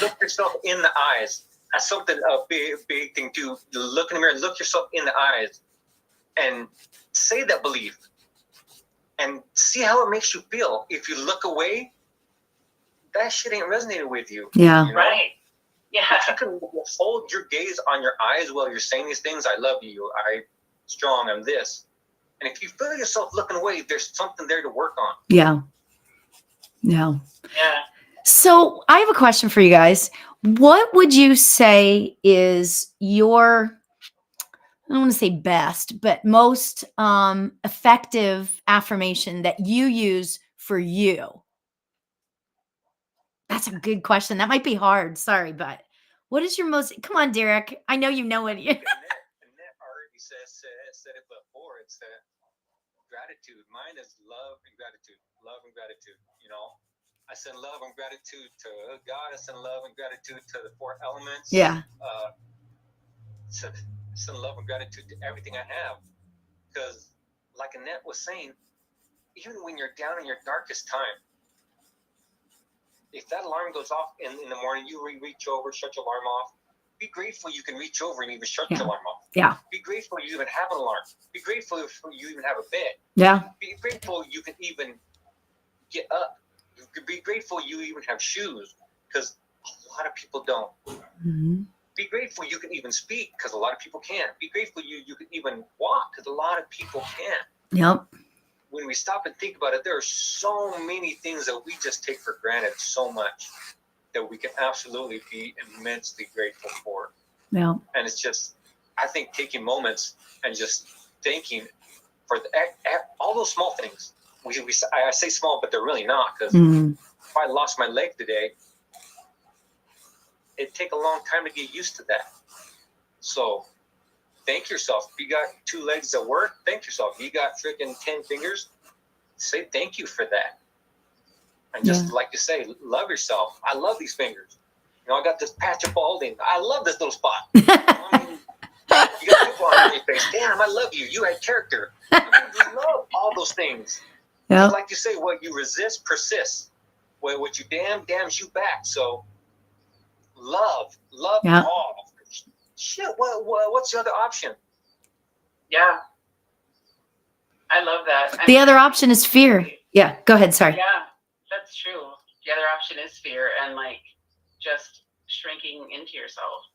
look yourself in the eyes. That's something a big thing to look in the mirror, look yourself in the eyes, and say that belief, and see how it makes you feel. If you look away, that shit ain't resonating with you. Yeah. Right. Yeah. If you can hold your gaze on your eyes while you're saying these things, I love you, I'm strong, I'm this. And if you feel yourself looking away, there's something there to work on. Yeah. So I have a question for you guys. What would you say is your, I don't want to say best, but most effective affirmation that you use for you? That's a good question. That might be hard. Sorry, but what is your most, come on, Derek. I know you know it. Annette already said it before. It's gratitude. Mine is love and gratitude. Love and gratitude. I send love and gratitude to God. I send love and gratitude to the 4 elements. Yeah. I send love and gratitude to everything I have. Because, like Annette was saying, even when you're down in your darkest time, if that alarm goes off in the morning, you reach over, shut your alarm off. Be grateful you can reach over and even shut your alarm off. Yeah. Be grateful you even have an alarm. Be grateful you even have a bed. Yeah. Be grateful you can even get up. Be grateful you even have shoes, because a lot of people don't. Mm-hmm. Be grateful you can even speak, because a lot of people can't. Be grateful you can even walk, because a lot of people can't. Yep. When we stop and think about it, there are so many things that we just take for granted so much that we can absolutely be immensely grateful for. Yeah. And it's just, I think, taking moments and just thanking for all those small things. I say small, but they're really not, because if I lost my leg today, it'd take a long time to get used to that. So thank yourself. If you got 2 legs that work, thank yourself. If you got freaking 10 fingers, say thank you for that. And just like you say, love yourself. I love these fingers. I got this patch of balding. I love this little spot. You got people on your face. Damn, I love you. You had character. You love all those things. Yeah. Like you say, what you resist persists. What you damns you back. So love all. Shit, what's the other option? Yeah. I love that. The other option is fear. Yeah, go ahead. Sorry. Yeah, that's true. The other option is fear and just shrinking into yourself.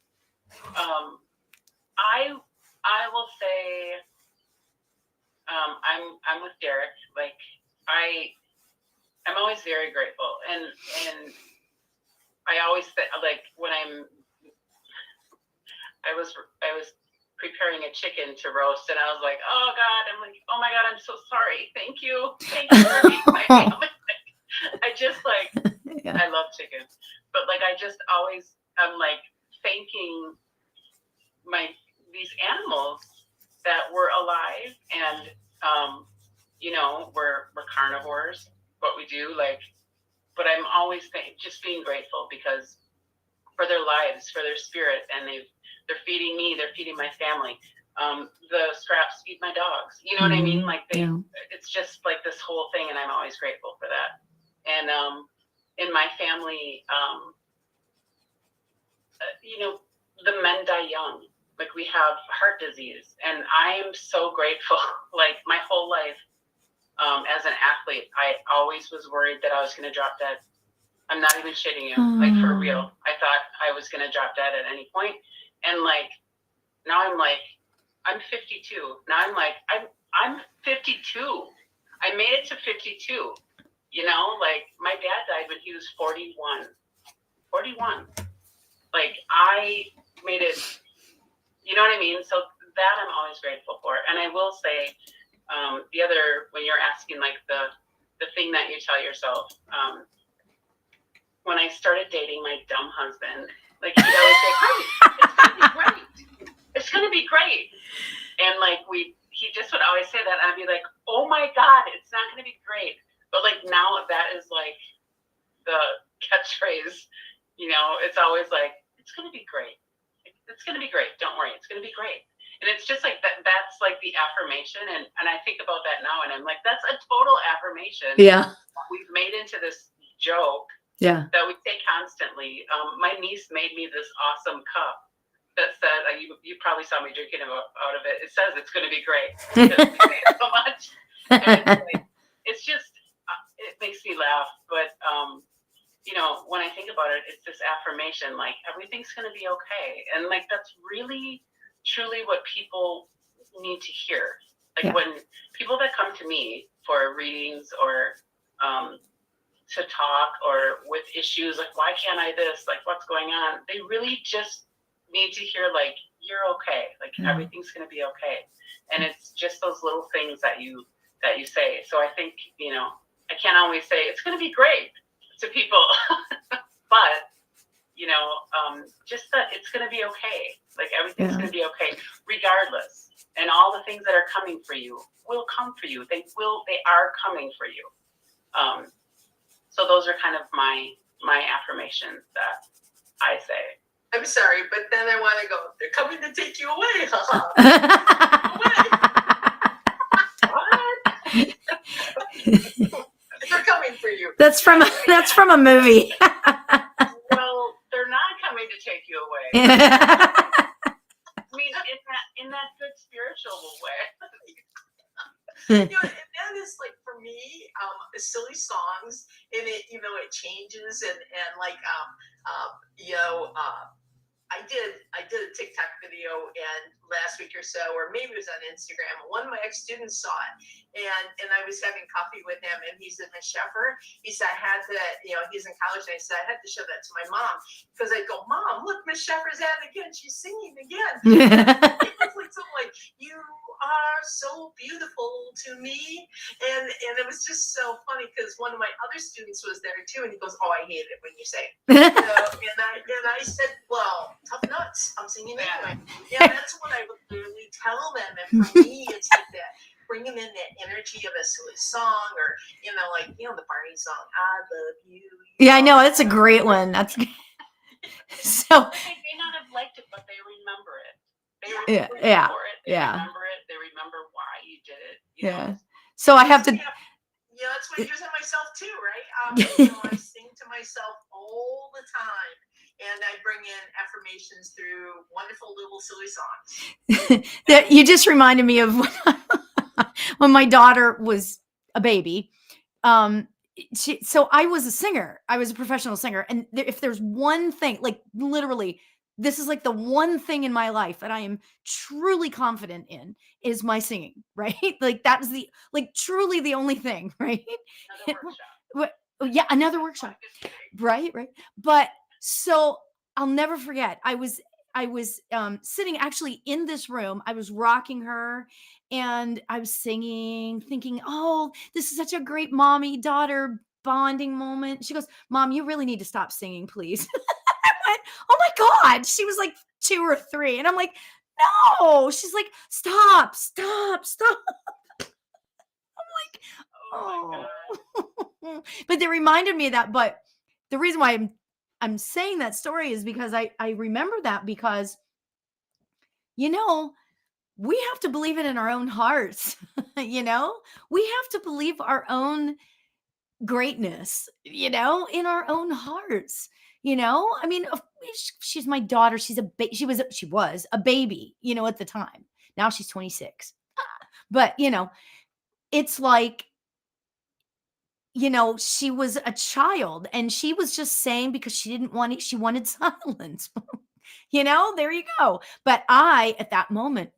I will say I'm with Derek. I'm always very grateful, and I always when I was preparing a chicken to roast, and I was like, oh God, oh my God, I'm so sorry. Thank you for being my family. I just I love chicken, but I just always I'm thanking these animals that were alive, and we're carnivores, what we do, but I'm always just being grateful because for their lives, for their spirit, and they're feeding me, they're feeding my family. The scraps feed my dogs. You know what I mean? It's just this whole thing, and I'm always grateful for that. And in my family, the men die young. Like, we have heart disease, and I am so grateful. Like, my whole life, as an athlete, I always was worried that I was going to drop dead. I'm not even shitting you. Like, for real. I thought I was going to drop dead at any point. And like, now I'm like, I'm 52. Now I'm like, I'm 52. I made it to 52. Like, my dad died when he was 41. 41. Like, I made it, you know what I mean? So that I'm always grateful for. And I will say, when you're asking, like, the thing that you tell yourself, when I started dating my dumb husband, like, he'd always say, "Great, it's gonna be great." And like, he just would always say that, and I'd be like, "Oh my God, it's not gonna be great." But like, now that is like the catchphrase, it's always like, "It's gonna be great. It's gonna be great. Don't worry, it's gonna be great." And it's just like that. That's like the affirmation, and I think about that now, and I'm like, that's a total affirmation. Yeah. We've made into this joke. Yeah. That we say constantly. My niece made me this awesome cup that said, you probably saw me drinking out of it. It says it's going to be great. Because we say it so much. And it's just, it makes me laugh. But, when I think about it, it's this affirmation, like, everything's going to be okay. And like, that's really, truly what people need to hear. Like, when people that come to me for readings or, to talk, or with issues like, why can't I this, like, what's going on, they really just need to hear, like, you're okay, like, everything's going to be okay. And it's just those little things that you say. So I think, I can't always say it's going to be great to people, but just that it's going to be okay, like, everything's going to be okay regardless. And all the things that are coming for you will come for you. They are coming for you. So those are kind of my affirmations that I say. I'm sorry, but then I want to go, they're coming to take you away. What? They're coming for you. That's from a movie. Well, they're not coming to take you away. I mean, in that good spiritual way. And that is, like, for me, silly songs, and it, it changes, and like, I did a TikTok video, and last week or so, or maybe it was on Instagram, one of my ex-students saw it, and I was having coffee with him, and he said, "Miss Sheffer," he said, "I had to," he's in college, and I said, "I had to show that to my mom," because I go, "Mom, look, Miss Sheffer's at it again. She's singing again." It was like something like, "You are so beautiful to me," and it was just so funny, because one of my other students was there too, and he goes, "Oh, I hate it when you say it." And I said, "Well, tough nuts, I'm singing anyway." Yeah, that's what I would literally tell them. And for me, it's like that, bringing in that energy of a silly song, or like, the Barney song, "I love you." Yeah, I know, that's a great one. That's so. They may not have liked it, but they remember it. They Yeah, remember yeah, it. They yeah. remember it. They remember why you did it. Yeah. So I have to. Yeah, that's what I use on myself too, right? I sing to myself all the time, and I bring in affirmations through wonderful little silly songs. That you just reminded me of when my daughter was a baby. So I was a singer. I was a professional singer, and if there's one thing, like, literally, this is like the one thing in my life that I am truly confident in, is my singing, right? Like, that was truly the only thing, right? Another workshop. Yeah, another workshop. Right. But so I'll never forget. I was sitting actually in this room. I was rocking her, and I was singing, thinking, "Oh, this is such a great mommy daughter bonding moment." She goes, "Mom, you really need to stop singing, please." I went, "Oh my God." She was like 2 or 3. And I'm like, "No." She's like, "Stop. Oh my God. But they reminded me of that. But the reason why I'm saying that story is because I remember that, because we have to believe it in our own hearts. We have to believe our own greatness, in our own hearts. I mean, she's my daughter. She was a baby, at the time. Now she's 26. But, it's like, she was a child and she was just saying because she didn't want it, she wanted silence. There you go. But I, at that moment,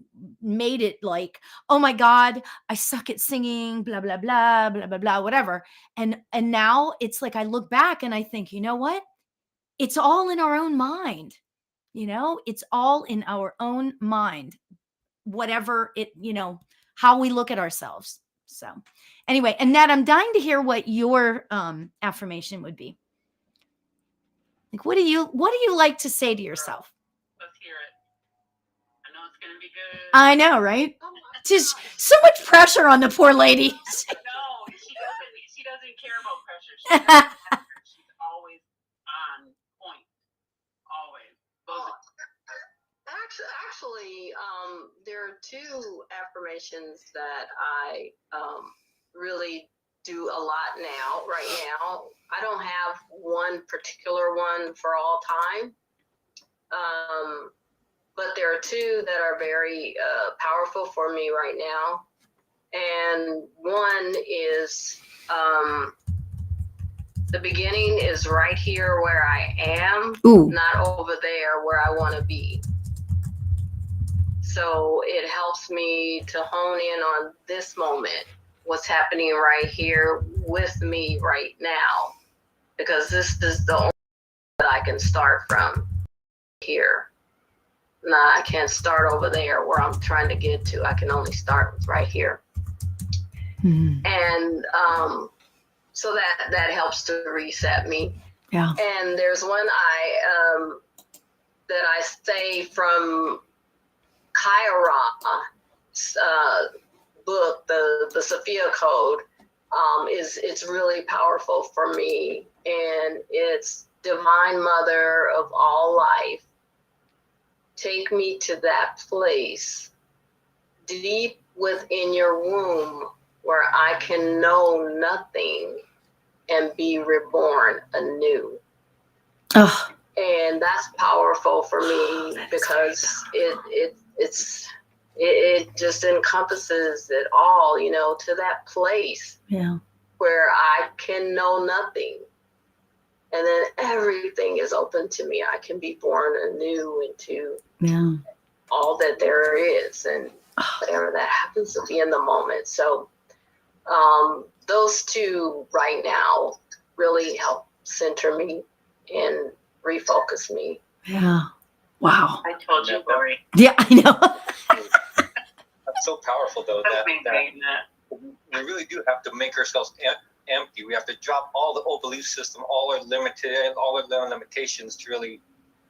made it like, oh my God, I suck at singing, blah, blah, blah, blah, blah, blah, whatever. And now it's like I look back and I think, you know what? It's all in our own mind. It's all in our own mind, whatever how we look at ourselves. So anyway, Annette, I'm dying to hear what your affirmation would be. Like, what do you like to say to yourself? Let's hear it. I know it's gonna be good. I know, right? Oh my Just gosh. so much pressure on the poor lady. No, she doesn't care about pressure. She's always on point. Always. Well, actually, there are two affirmations that I really do a lot now. Right now, I don't have one particular one for all time, but there are two that are very powerful for me right now. And one is the beginning is right here where I am, Ooh. not over there where I want to be. So it helps me to hone in on this moment, what's happening right here with me right now, because this is the only that I can start from here. Nah, I can't start over there where I'm trying to get to. I can only start with right here. Mhm. And so that helps to reset me. Yeah. And there's one that I say from Kyra's book, the Sophia Code. It's really powerful for me, and it's Divine Mother of all life. Take me to that place deep within your womb where I can know nothing and be reborn anew. Oh, And that's powerful for me because it just encompasses it all, to that place yeah. where I can know nothing. And then everything is open to me. I can be born anew into Yeah. all that there is and whatever that happens to be in the moment. So those two right now really help center me and refocus me. Yeah. Wow. I told you, Lori. Yeah, I know. That's so powerful, though. That's That that. we really do have to make ourselves empty. We have to drop all the old belief system, all our limitations to really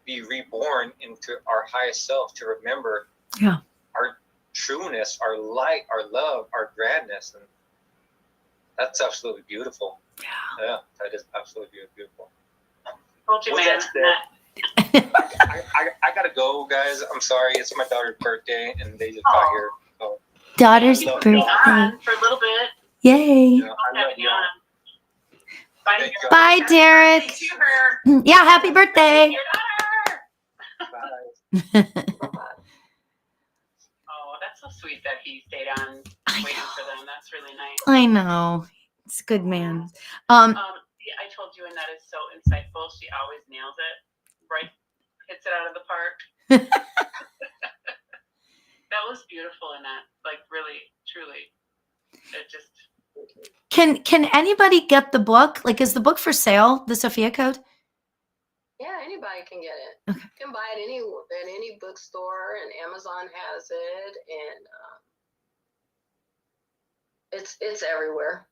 be reborn into our highest self, to remember our trueness, our light, our love, our grandness. And that's absolutely beautiful. Yeah, that is absolutely beautiful. Told you, With man. that said, I gotta go, guys. I'm sorry. It's my daughter's birthday, and they just got here. So Daughter's I love birthday. y'all. On for a little bit. Yay. Yeah, I love Having y'all. on. Bye, Thank you. Bye, Derek. To her. Yeah, happy birthday. Your daughter. Bye. Oh, that's so sweet that he stayed on I waiting know. for them. That's really nice. I know. It's good, man. Yeah, I told you, and that is so insightful. She always nails it. Right, hits it out of the park. That was beautiful, Annette. Like, really, truly. It just. Can anybody get the book? Like, is the book for sale, the Sophia Code? Yeah, anybody can get it. Okay. You can buy it at any bookstore, and Amazon has it, and it's everywhere.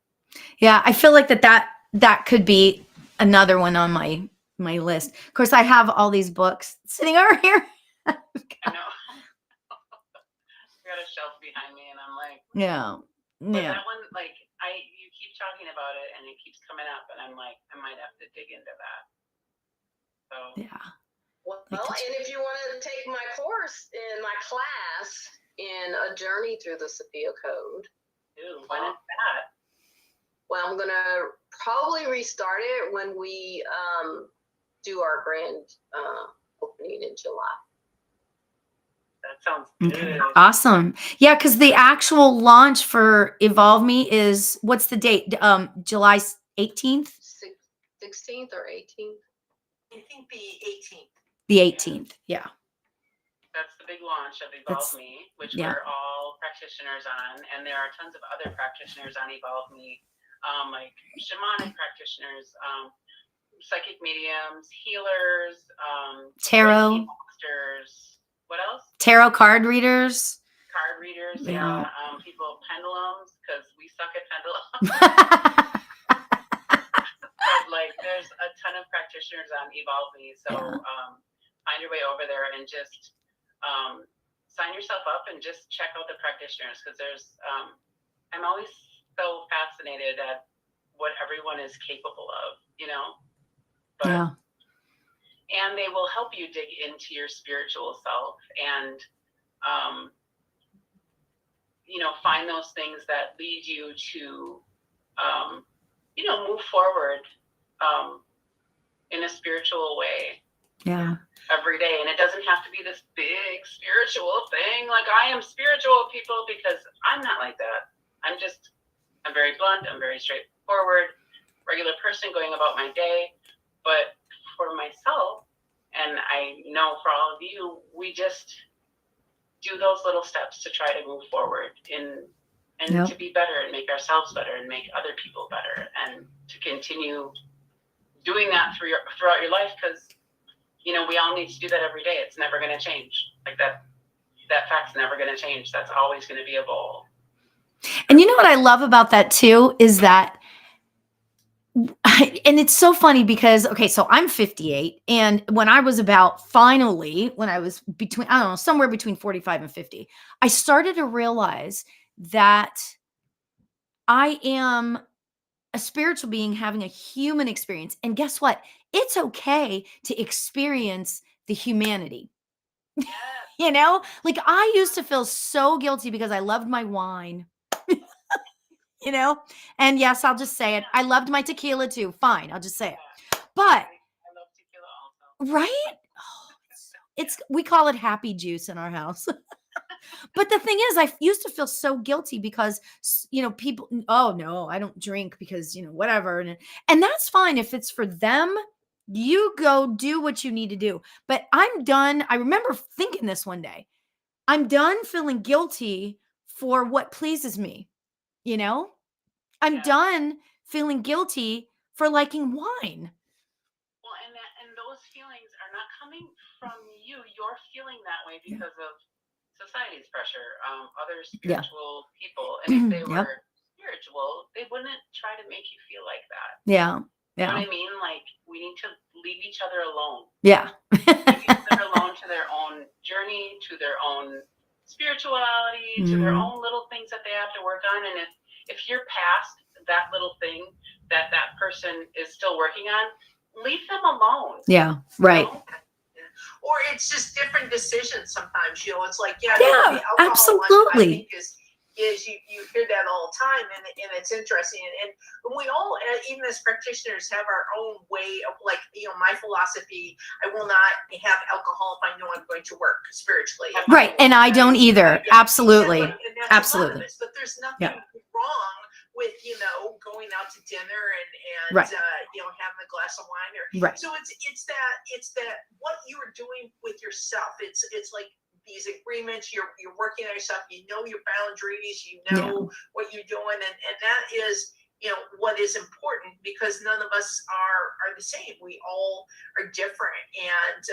Yeah, I feel like that could be another one on my list. Of course, I have all these books sitting over here. I know. I got a shelf behind me, and I'm like. Yeah. But Yeah. that one, like, you keep talking about it, and it keeps coming up, and I'm like, I might have to dig into that. So. Yeah. Well, and if you want to take my course in my class in A Journey Through the Sophia Code. Ew, when is that? Well, I'm gonna probably restart it when we do our grand opening in July. That sounds Okay. good. Awesome. Yeah, because the actual launch for Evolvme is, what's the date? July 18th? 16th or 18th. I think the 18th. The 18th. Yeah. That's the big launch of That's- Evolvme, which yeah. we're all practitioners on, and there are tons of other practitioners on Evolvme, like shamanic practitioners, psychic mediums, healers, Tarot. Reiki masters. What else? Tarot card readers. Card readers. Yeah. Yeah. People pendulums, because we suck at pendulums. But like, there's a ton of practitioners on Evolvme, so Yeah. find your way over there and just sign yourself up and just check out the practitioners, because there's I'm always so fascinated at what everyone is capable of, you know. But, Yeah. and they will help you dig into your spiritual self and you know, find those things that lead you to you know, move forward in a spiritual way Yeah. every day. And it doesn't have to be this big spiritual thing like I am spiritual, people, because I'm not like that. I'm very blunt, I'm very straightforward, regular person going about my day. But for myself, and I know for all of you, we just do those little steps to try to move forward and Yep. to be better and make ourselves better and make other people better, and to continue doing that throughout your life, because you know, we all need to do that every day. It's never going to change. Like that fact's never going to change. That's always going to be a goal. And you know what I love about that too is that, and it's so funny because, okay, so I'm 58, and when I was when I was between, I don't know, somewhere between 45 and 50, I started to realize that I am a spiritual being having a human experience. And guess what? It's okay to experience the humanity. Yes. You know, like I used to feel so guilty because I loved my wine, you know, and yes, I'll just say it. I loved my tequila too. Fine. I'll just say it. But I love tequila also. right? We call it happy juice in our house. But the thing is, I used to feel so guilty because, you know, people, oh no, I don't drink because, you know, whatever. And that's fine. If it's for them, you go do what you need to do. But I'm done. I remember thinking this one day. I'm done feeling guilty for what pleases me. You know, I'm Yeah. done feeling guilty for liking wine. Well, and those feelings are not coming from you. You're feeling that way because of society's pressure, other spiritual people. And if they Yep. were spiritual, they wouldn't try to make you feel like that. Yeah. You know Yeah. what I mean? Like, we need to leave each other alone. Yeah. Leave each other alone to their own journey, to their own spirituality, to their own little things that they have to work on. And if you're past that little thing that person is still working on, leave them alone. Yeah. Right. You know? Or it's just different decisions sometimes, you know. It's like, Yeah, the alcohol one, absolutely. I think is you hear that all the time, and it's interesting. And we all, even as practitioners, have our own way of, like, you know, my philosophy. I will not have alcohol if I know I'm going to work spiritually. Right. And I don't either. Yeah, Absolutely. exactly. And that's Absolutely. a lot of it, but there's nothing wrong with, you know, going out to dinner and Right. you know, having a glass of wine, or Right. so it's that what you are doing with yourself. It's like these agreements, you're working on yourself, you know your boundaries, you know what you're doing, and that is, you know, what is important, because none of us are the same. We all are different. And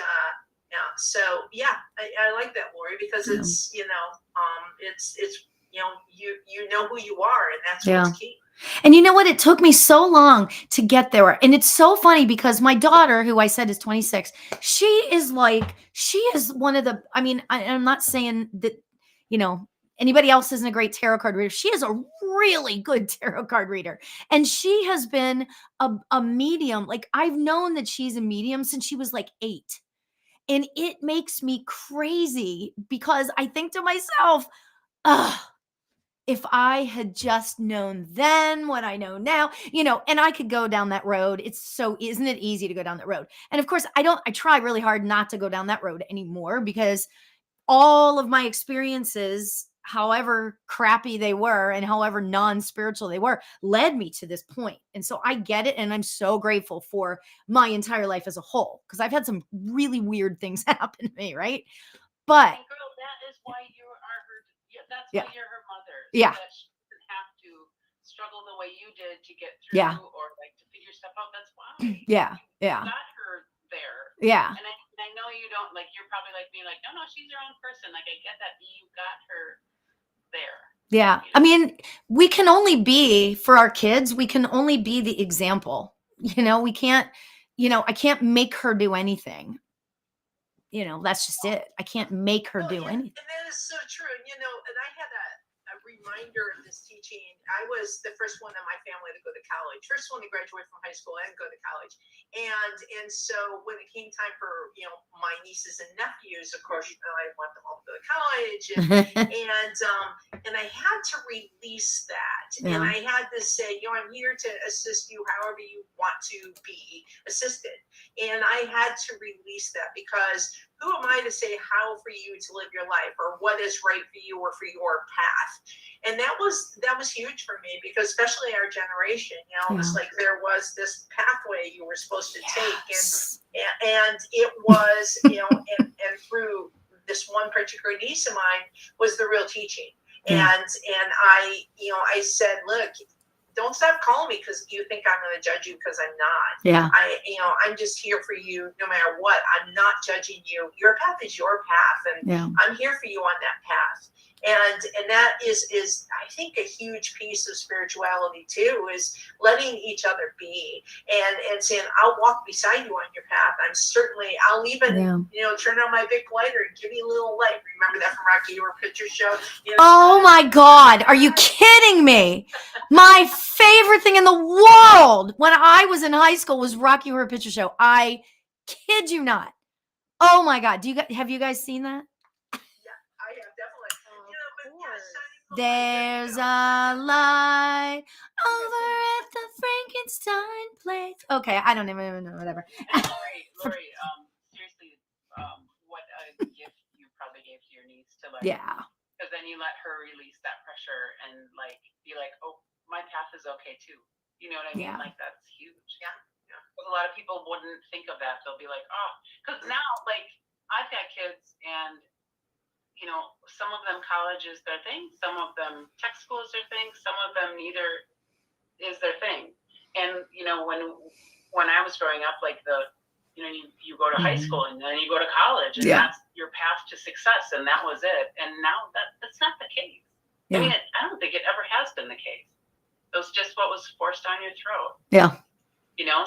so I like that, Lori, because it's, you know, it's you know, you know who you are, and that's what's key. And you know what? It took me so long to get there. And it's so funny because my daughter, who I said is 26, she is one of the, I mean, I'm not saying that, you know, anybody else isn't a great tarot card reader. She is a really good tarot card reader. And she has been a medium. Like, I've known that she's a medium since she was like 8. And it makes me crazy because I think to myself, ugh, if I had just known then what I know now, and I could go down that road. Isn't it easy to go down that road? And of course, I try really hard not to go down that road anymore, because all of my experiences, however crappy they were and however non-spiritual they were, led me to this point. And so I get it. And I'm so grateful for my entire life as a whole, because I've had some really weird things happen to me. Right. But And girl, that is why you are her. That's Yeah. why you're her mother. So Yeah. that she doesn't have to struggle the way you did to get through, Yeah. or like to figure stuff out. That's why. yeah. You Yeah. got her there. Yeah. And I know you don't, like, you're probably like me, like, no, she's her own person. Like, I get that, but you got her there. Yeah. You I know? mean, we can only be, for our kids, we can only be the example. We can't, I can't make her do anything. That's just it. I can't make her do anything. And that is so true. And I had a reminder of this teaching. I was the first one in my family to go to college, first one to graduate from high school and go to college. And so when it came time for my nieces and nephews, of course, I want them all to go to college, and I had to release that, Yeah. and I had to say, I'm here to assist you however you want to be assisted, and I had to release that, because who am I to say how for you to live your life, or what is right for you, or for your path? And that was huge for me, because especially our generation, it was like there was this pathway you were supposed to take, and it was, and through this one particular niece of mine was the real teaching. Yeah. And I said, look, don't stop calling me because you think I'm going to judge you, because I'm not. Yeah. I'm just here for you no matter what. I'm not judging you. Your path is your path, and I'm here for you on that path. And that is I think a huge piece of spirituality too, is letting each other be, and saying, I'll walk beside you on your path. I'll even turn on my big lighter and give you a little light. Remember that from Rocky Horror Picture Show? Oh my God, are you kidding me? My favorite thing in the world when I was in high school was Rocky Horror Picture Show. I kid you not. Oh my God, have you guys seen that? I have, definitely. There's a light over at the Frankenstein place. Okay, I don't even know, whatever. And Lori, seriously, what a gift you probably gave to your niece to, like, because then you let her release that pressure and, like, be like, oh, my path is okay too. You know what I mean? Yeah. Like, that's huge. Yeah. Because a lot of people wouldn't think of that. They'll be like, oh, because now, like, I've got kids, and some of them college is their thing, some of them tech school is their thing, some of them neither is their thing. And when I was growing up, like, you go to high school and then you go to college, and that's your path to success, and that was it. And now that's not the case. I mean, I don't think it ever has been the case. It was just what was forced down your throat. Yeah.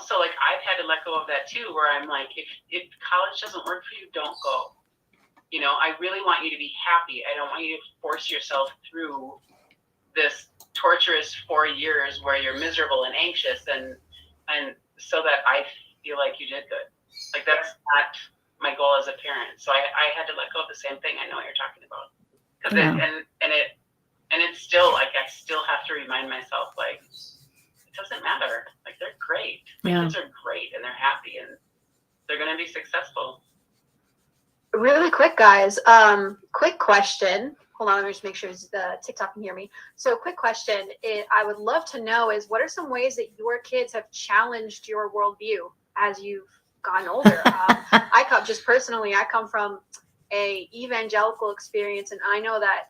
So, like, I've had to let go of that too, where I'm like, if college doesn't work for you, don't go. I really want you to be happy. I don't want you to force yourself through this torturous 4 years where you're miserable and anxious, and so that I feel like you did good. Like, that's not my goal as a parent. So I had to let go of the same thing. I know what you're talking about. And it's still, like, I still have to remind myself, like, it doesn't matter. Like, they're great. My kids are great, and they're happy, and they're going to be successful. Really quick, guys. Quick question. Hold on, let me just make sure the TikTok can hear me. So, quick question. I would love to know is, what are some ways that your kids have challenged your worldview as you've gotten older? I come from a evangelical experience, and I know that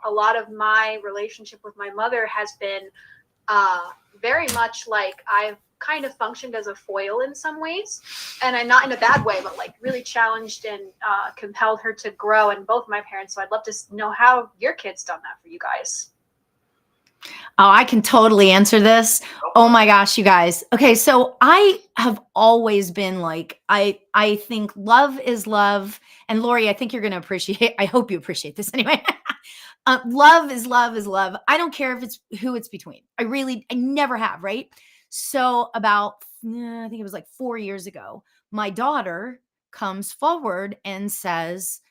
a lot of my relationship with my mother has been very much like I've kind of functioned as a foil in some ways, and I'm not in a bad way, but like really challenged and compelled her to grow, and both my parents. So I'd love to know how your kids done that for you guys. Oh, I can totally answer this. Oh my gosh, you guys. Okay, so I have always been like, I think love is love. And Lori, I think you're going to appreciate, I hope you appreciate this anyway. Love is love is love. I don't care if it's who it's between. I never have, right? So about, I think it was like 4 years ago, my daughter comes forward and says,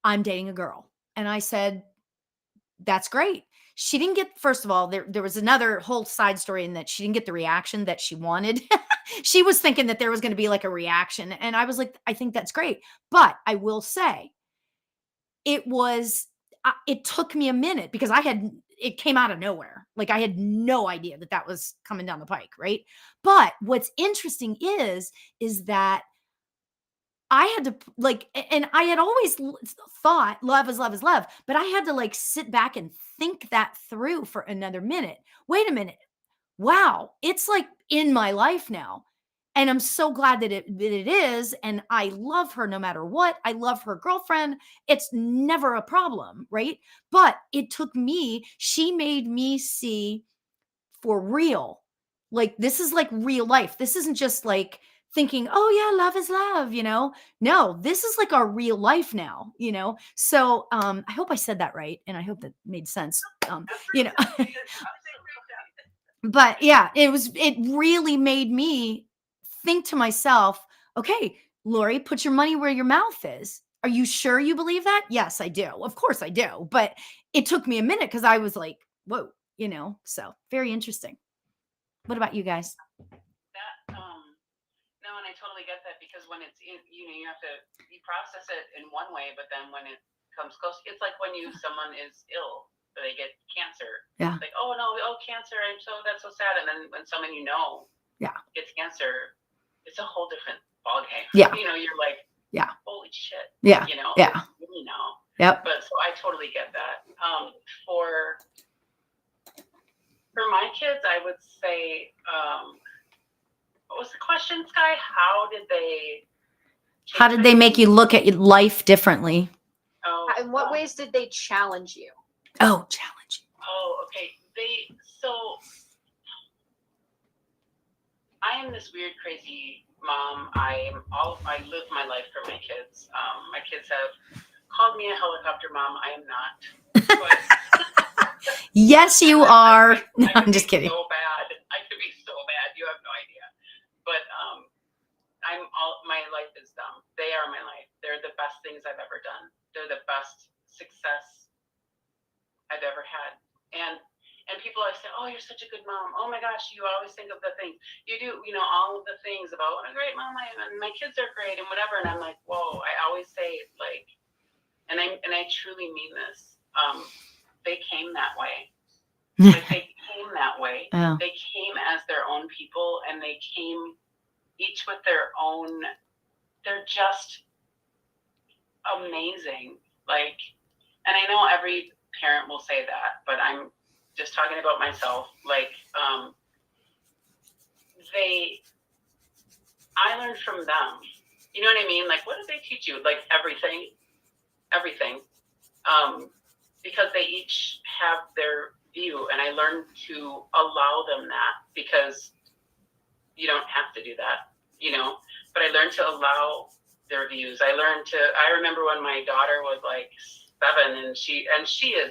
I'm dating a girl. And I said, that's great. she didn't get, first of all, there was another whole side story in that she didn't get the reaction that she wanted. She was thinking that there was going to be like a reaction. And I was like, I think that's great. But I will say it took me a minute because it came out of nowhere. Like I had no idea that was coming down the pike. Right. But what's interesting is that I had to and I had always thought love is love is love, but I had to like sit back and think that through for another minute. Wait a minute. Wow. It's like in my life now. And I'm so glad that it is. And I love her no matter what. I love her girlfriend. It's never a problem. Right. But it took me, she made me see for real. Like this is like real life. This isn't just like thinking, oh yeah, love is love, No, this is like our real life now, So I hope I said that right. And I hope that made sense. But yeah, it really made me think to myself, okay, Lori, put your money where your mouth is. Are you sure you believe that? Yes, I do. Of course I do. But it took me a minute because I was like, whoa, so very interesting. What about you guys? No, and I totally get that because when it's you process it in one way, but then when it comes close, it's like when someone is ill, so they get cancer. Yeah. Like, oh no, cancer, that's so sad. And then when someone gets cancer, it's a whole different ballgame. Yeah. You're like, yeah, holy shit. Yeah. Yeah. Yep. But so I totally get that. For my kids, I would say, what was the question, Sky? How did they make you look at your life differently? Oh, In what ways did they challenge you? Oh, challenge. Oh, okay. So I am this weird, crazy mom. I live my life for my kids. My kids have called me a helicopter mom. I am not. But yes, you are. No, I'm just kidding. So bad. I could be so bad. You have no idea. But my life is them. They are my life. They're the best things I've ever done. They're the best success I've ever had. And people always say, oh, you're such a good mom. Oh my gosh, you always think of the things. You do, all of the things about what a great mom I am, and my kids are great and whatever. And I'm like, whoa, I always say like, and I truly mean this. They came that way. Like they came that way. Oh. They came as their own people, and they came each with their own. They're just amazing. Like, and I know every parent will say that, but I'm just talking about myself. Like, I learned from them. You know what I mean? Like, what did they teach you? Like everything. Because they each have their view, and I learned to allow them that because you don't have to do that, but I learned to allow their views. I remember when my daughter was like 7 and she's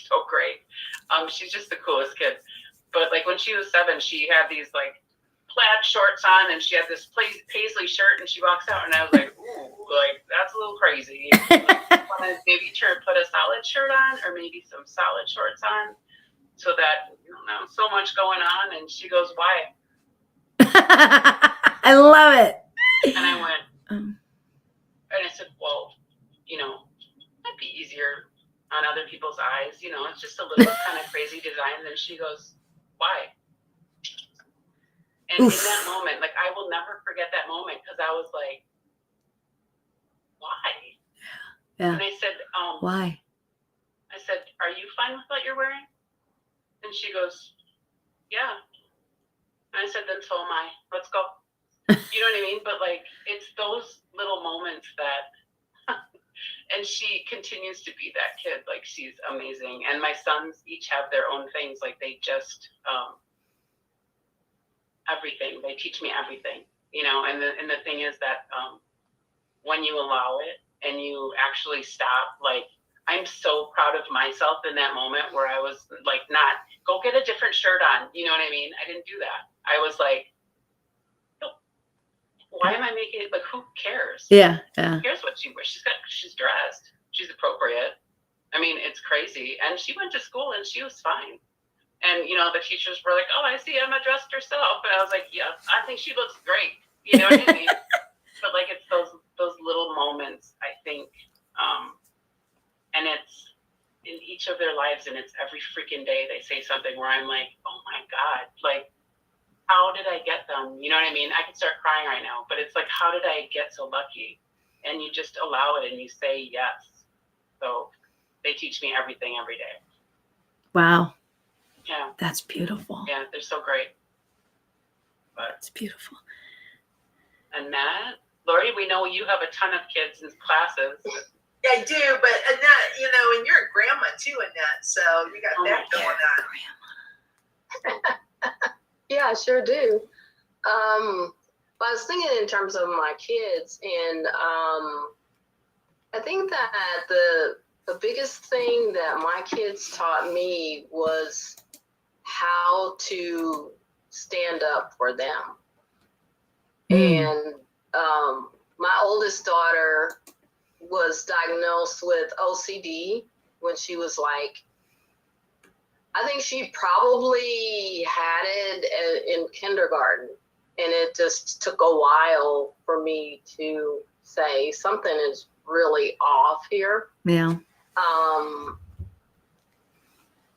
so great. She's just the coolest kid. But like when she was 7, she had these like plaid shorts on, and she had this paisley shirt, and she walks out, and I was like, ooh, like that's a little crazy. Want to maybe put a solid shirt on, or maybe some solid shorts on, so that so much going on. And she goes, why? I love it. And I went, and I said, well, that'd be easier on other people's eyes. It's just a little kind of crazy design. And she goes, why? And Oof. In that moment, like I will never forget that moment, because I was like, why? Yeah. And I said, why? I said, are you fine with what you're wearing? And she goes, yeah. And I said, then so am I. Let's go. You know what I mean? But like, it's those little moments that, and she continues to be that kid. Like she's amazing. And my sons each have their own things. Like they just, everything. They teach me everything, and the thing is that, when you allow it and you actually stop, like, I'm so proud of myself in that moment where I was like, not go get a different shirt on. You know what I mean? I didn't do that. I was like, why am I making it? Like, who cares? Yeah. Who cares what she wears? She's dressed. She's appropriate. I mean, it's crazy. And she went to school and she was fine. And, you know, the teachers were like, oh, I see Emma dressed herself. And I was like, yeah, I think she looks great. You know what I mean? But like, it's those little moments, I think. And it's in each of their lives, and it's every freaking day they say something where I'm like, oh my God, like, how did I get them? You know what I mean? I could start crying right now, but it's like, how did I get so lucky? And you just allow it and you say yes. So they teach me everything every day. Wow. Yeah. That's beautiful. Yeah, they're so great. But That's beautiful. and that, Lori, we know you have a ton of kids and classes. I do, but Annette, you know, and you're a grandma too, Annette, so you got that going on. Yeah, I sure do. But I was thinking in terms of my kids, and I think that the biggest thing that my kids taught me was how to stand up for them. And my oldest daughter was diagnosed with OCD when she was like, I think she probably had it in kindergarten, and it just took a while for me to say something is really off here. Yeah.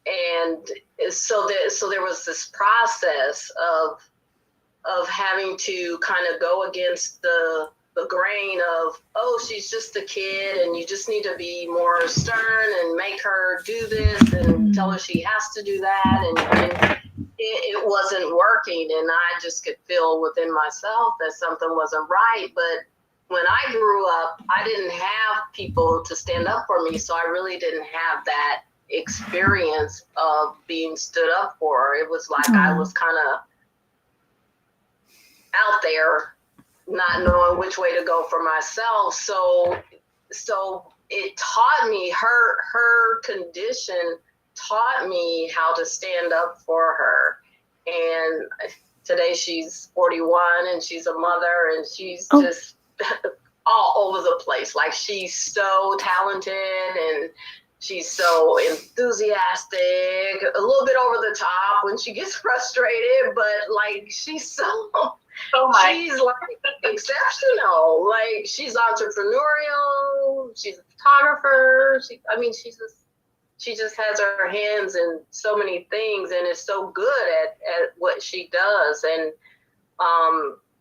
And so there was this process of having to kind of go against the grain of, oh, she's just a kid and you just need to be more stern and make her do this and tell her she has to do that. And it wasn't working. And I just could feel within myself that something wasn't right. But when I grew up, I didn't have people to stand up for me. So I really didn't have that experience of being stood up for. It was like I was kind of out there, not knowing which way to go for myself. So it taught me, her condition taught me how to stand up for her. And today she's 41 and she's a mother, and she's just all over the place. Like, she's so talented and she's so enthusiastic, a little bit over the top when she gets frustrated, but like, she's so she's like exceptional. Like, she's entrepreneurial, she's a photographer. She just has her hands in so many things and is so good at what she does. And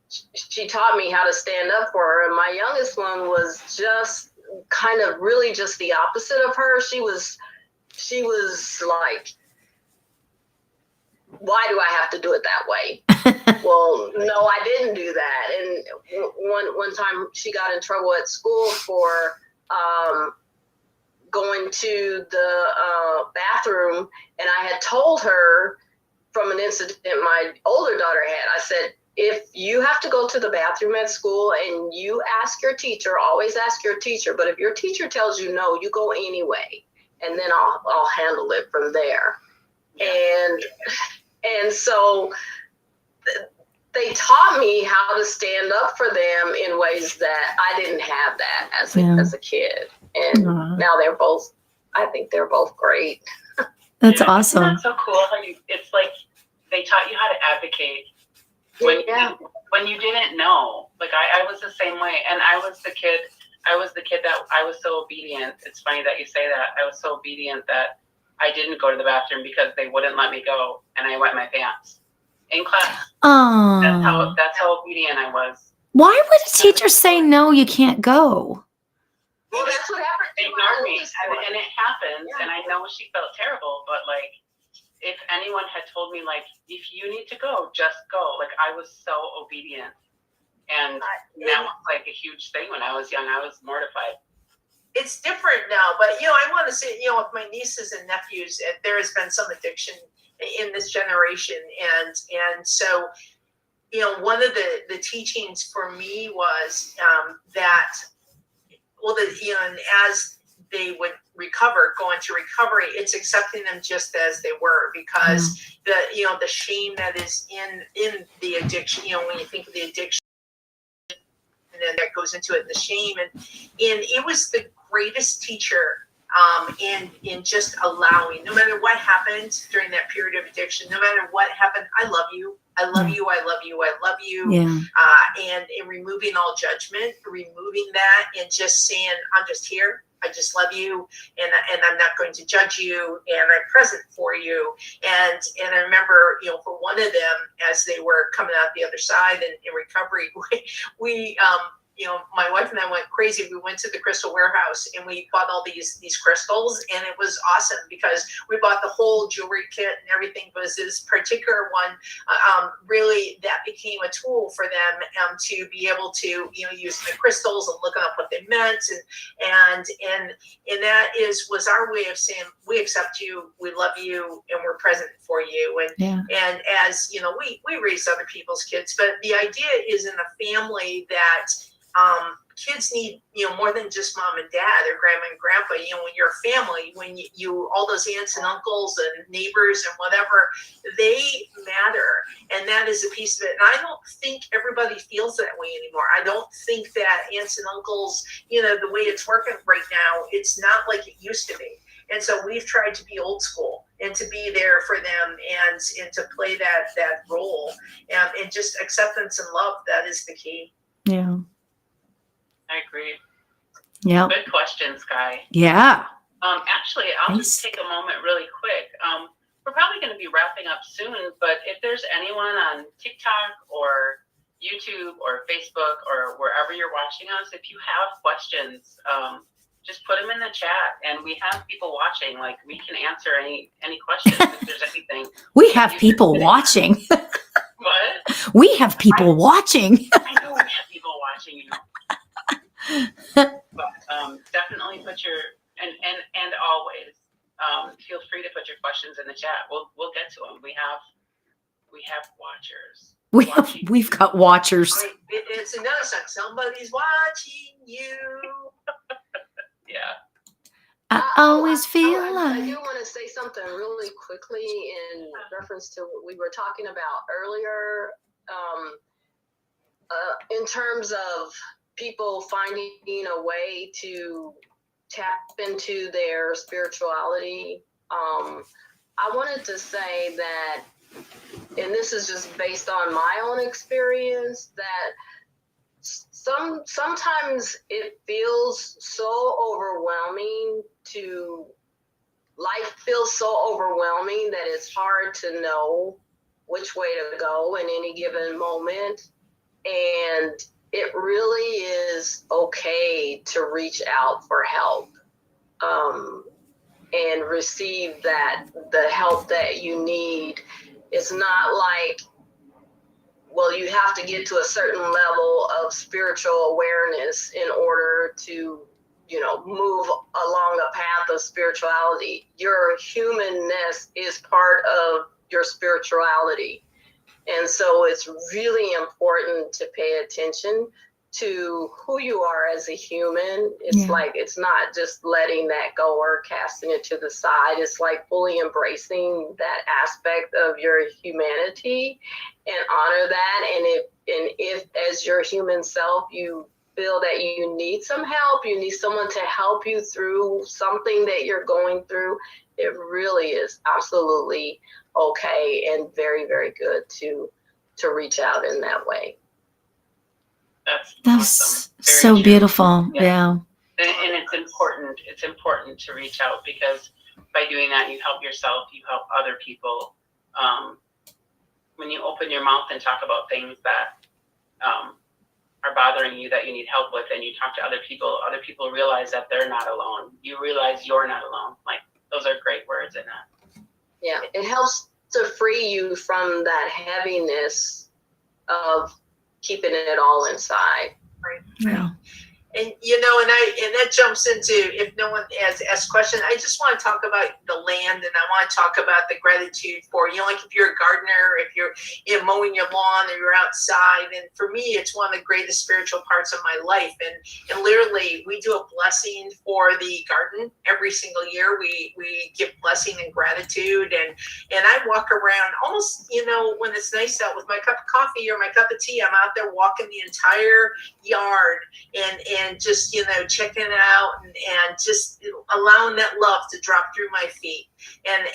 she taught me how to stand up for her. And my youngest one was just kind of really just the opposite of her. She was like, why do I have to do it that way? Well, no, I didn't do that. And one time she got in trouble at school for going to the bathroom, and I had told her from an incident my older daughter had. I said, if you have to go to the bathroom at school and you ask your teacher, always ask your teacher, but if your teacher tells you no, you go anyway, and then I'll handle it from there. Yeah. And so they taught me how to stand up for them in ways that I didn't have that as a kid. And now I think they're both great. That's awesome. Isn't that so cool how it's like they taught you how to advocate when you didn't know. Like, I was the same way, and I was the kid that I was so obedient. It's funny that you say that. I was so obedient that I didn't go to the bathroom because they wouldn't let me go, and I wet my pants in class. Oh, that's how obedient I was. Why would a teacher say no? You can't go. Well, that's what happened. They ignored me, and it happens. Yeah. And I know she felt terrible, but like, if anyone had told me, like, if you need to go, just go. Like, I was so obedient, and that was like a huge thing when I was young. I was mortified. It's different now, but I want to say, with my nieces and nephews, there has been some addiction in this generation, and so one of the teachings for me was that, and as they would go into recovery, it's accepting them just as they were, because the shame that is in the addiction, when you think of the addiction, and then that goes into it, the shame, and it was the greatest teacher and in just allowing, no matter what happened during that period of addiction, no matter what happened, I love you. I love you. I love you. I love you. Yeah. And removing all judgment, removing that, and just saying, I'm just here. I just love you, and I'm not going to judge you, and I'm present for you. And I remember, for one of them, as they were coming out the other side and in recovery, we my wife and I went crazy. We went to the crystal warehouse and we bought all these crystals, and it was awesome because we bought the whole jewelry kit and everything. But this particular one, really, that became a tool for them to be able to use the crystals and looking up what they meant, and that was our way of saying, we accept you, we love you, and we're present for you. And as we raise other people's kids, but the idea is in a family that kids need, more than just mom and dad or grandma and grandpa. When you're a family, when you all those aunts and uncles and neighbors and whatever, they matter. And that is a piece of it. And I don't think everybody feels that way anymore. I don't think that aunts and uncles, the way it's working right now, it's not like it used to be. And so we've tried to be old school and to be there for them and to play that role, and just acceptance and love. That is the key. Yeah. I agree. Yeah. Good question, Sky. Yeah. Actually, I'll just take a moment really quick. We're probably going to be wrapping up soon, but if there's anyone on TikTok or YouTube or Facebook or wherever you're watching us, if you have questions, just put them in the chat, and we have people watching. Like, we can answer any questions if there's anything. We have people watching. What? We have people watching. I know we have people watching, But definitely put your and always feel free to put your questions in the chat. We'll get to them. We have watchers. We've got watchers. It's another song. Somebody's watching you. Yeah. I always feel I like. do want to say something really quickly in reference to what we were talking about earlier. In terms of people finding a way to tap into their spirituality, I wanted to say that, and this is just based on my own experience, that sometimes it feels so overwhelming life feels so overwhelming that it's hard to know which way to go in any given moment. And it really is okay to reach out for help, and receive the help that you need. It's not like, well, you have to get to a certain level of spiritual awareness in order to, move along a path of spirituality. Your humanness is part of your spirituality. And so it's really important to pay attention to who you are as a human. It's like, it's not just letting that go or casting it to the side. It's like fully embracing that aspect of your humanity and honor that. And if as your human self, you feel that you need some help, you need someone to help you through something that you're going through, it really is absolutely okay and very, very good to reach out in that way. That's That's awesome. so true. Beautiful. Yeah. And it's important. It's important to reach out, because by doing that, you help yourself, you help other people. When you open your mouth and talk about things that are bothering you, that you need help with, and you talk to other people realize that they're not alone. You realize you're not alone. Like, those are great words in that. Yeah, it helps to free you from that heaviness of keeping it all inside. Right. Yeah. And and that jumps into, if no one has asked questions, I just want to talk about the land, and I want to talk about the gratitude for, like if you're a gardener, if you're mowing your lawn, or you're outside. And for me, it's one of the greatest spiritual parts of my life. And literally, we do a blessing for the garden every single year. We give blessing and gratitude, and I walk around almost, when it's nice out with my cup of coffee or my cup of tea, I'm out there walking the entire yard and and just, checking it out and just allowing that love to drop through my feet. And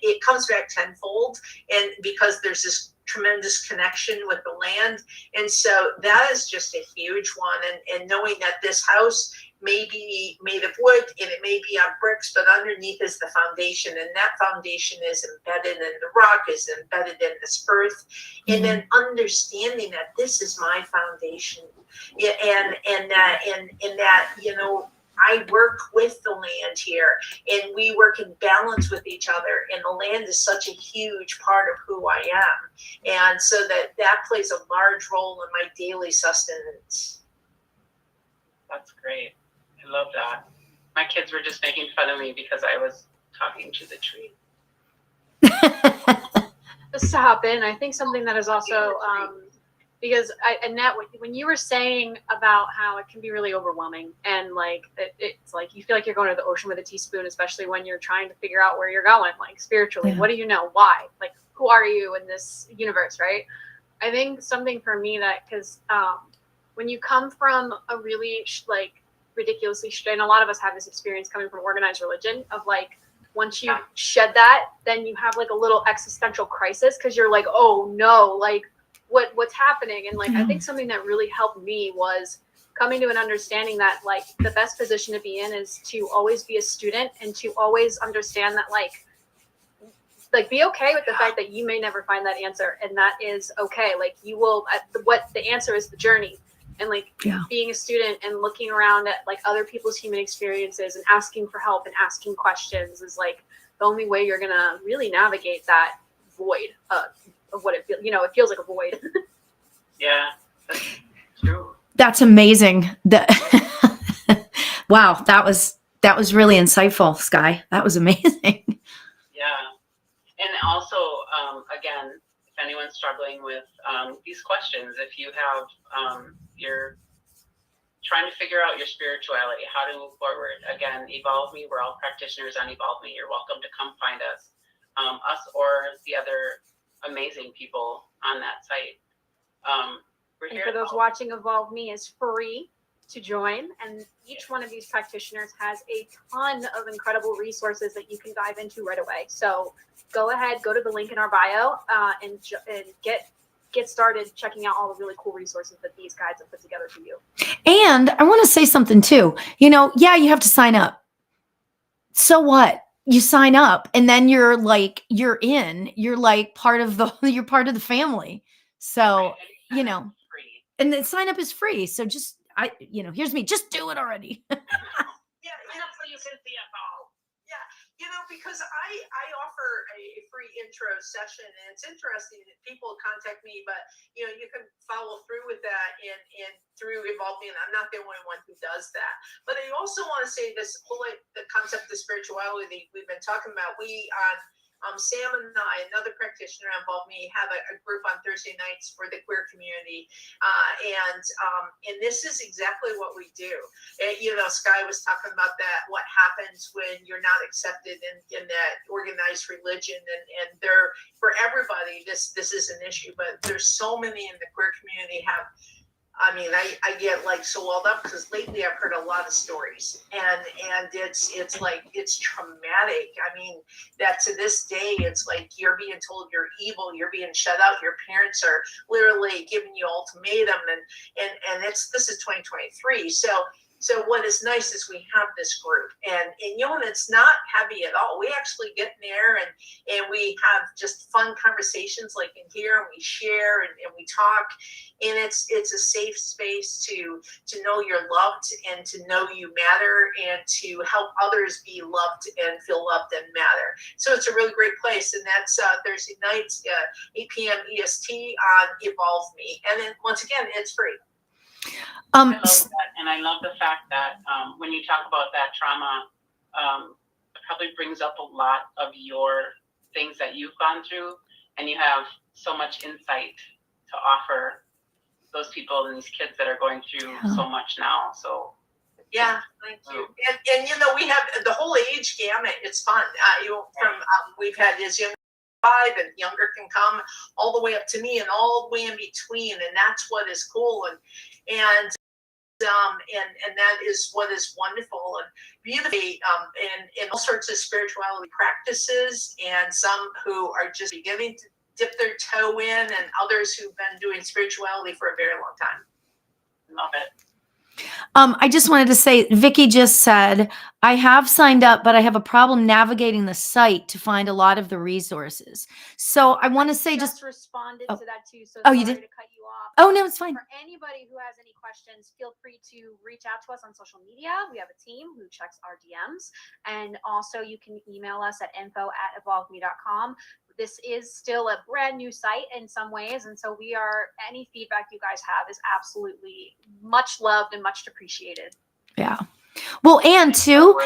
it comes back tenfold. And because there's this tremendous connection with the land. And so that is just a huge one. And knowing that this house may be made of wood and it may be on bricks, but underneath is the foundation, and that foundation is embedded in the rock, is embedded in this earth. And then understanding that this is my foundation, and that I work with the land here, and we work in balance with each other, and the land is such a huge part of who I am, and so that plays a large role in my daily sustenance. That's great. I love that. My kids were just making fun of me because I was talking to the tree. Just to hop in, I think something that is also because Annette, when you were saying about how it can be really overwhelming, and like it's like you feel like you're going to the ocean with a teaspoon, especially when you're trying to figure out where you're going, like spiritually. Yeah. What do you know? Why? Like, who are you in this universe, right? I think something for me that, because when you come from a really ridiculously, and a lot of us have this experience coming from organized religion of like, once you shed that, then you have like a little existential crisis because you're like, oh no, like what's happening? And like, I think something that really helped me was coming to an understanding that like the best position to be in is to always be a student, and to always understand that like be okay with the fact that you may never find that answer, and that is okay. Like you will, what the answer is the journey. And like being a student and looking around at like other people's human experiences and asking for help and asking questions is like the only way you're gonna really navigate that void of what it feels. It feels like a void. Yeah, that's true. That's amazing. Wow, that was really insightful, Sky. That was amazing. Yeah, and also again, if anyone's struggling with these questions, if you have you're trying to figure out your spirituality, how to move forward, again, Evolvme, we're all practitioners on Evolvme. You're welcome to come find us or the other amazing people on that site. And for those watching, Evolvme is free to join, and each one of these practitioners has a ton of incredible resources that you can dive into right away. So go ahead, go to the link in our bio and get started checking out all the really cool resources that these guys have put together for you. And I want to say something too. You have to sign up. So what? You sign up and then you're like part of the family. So, free. And the sign up is free. So just, here's me, just do it already. Yeah, so you can see it all. Yeah, because I offer a free intro session, and it's interesting that people contact me, but you can follow through with that and through Evolvme, and I'm not the only one who does that. But I also want to say the concept of spirituality we've been talking about. We Sam and I, another practitioner involved me, have a group on Thursday nights for the queer community, and this is exactly what we do. Sky was talking about that. What happens when you're not accepted in that organized religion, and there for everybody, this is an issue. But there's so many in the queer community have. I get like so welled up because lately I've heard a lot of stories, and it's traumatic. That to this day it's like you're being told you're evil, you're being shut out, your parents are literally giving you ultimatum, and this is 2023. So what is nice is we have this group, and it's not heavy at all. We actually get in there and we have just fun conversations like in here, and we share and we talk, and it's a safe space to know you're loved and to know you matter and to help others be loved and feel loved and matter. So it's a really great place, and that's Thursday nights, 8 p.m. EST on Evolvme, and then once again, it's free. I love that, and I love the fact that when you talk about that trauma, it probably brings up a lot of your things that you've gone through, and you have so much insight to offer those people and these kids that are going through so much now. So yeah, thank you. And we have the whole age gamut. It's fun. We've had as young as 5 and younger can come all the way up to me and all the way in between, and that's what is cool. And and that is what is wonderful and beautiful, and all sorts of spirituality practices, and some who are just beginning to dip their toe in, and others who've been doing spirituality for a very long time. Love it. I just wanted to say, Vicky just said, I have signed up, but I have a problem navigating the site to find a lot of the resources. So I want to say just responded oh. to that too. So Oh, sorry you did? to cut you off. Oh, no, it's fine. For anybody who has any questions, feel free to reach out to us on social media. We have a team who checks our DMs. And also you can email us at info@evolvme.com. This is still a brand new site in some ways. And so any feedback you guys have is absolutely much loved and much appreciated. Yeah. Well, and too,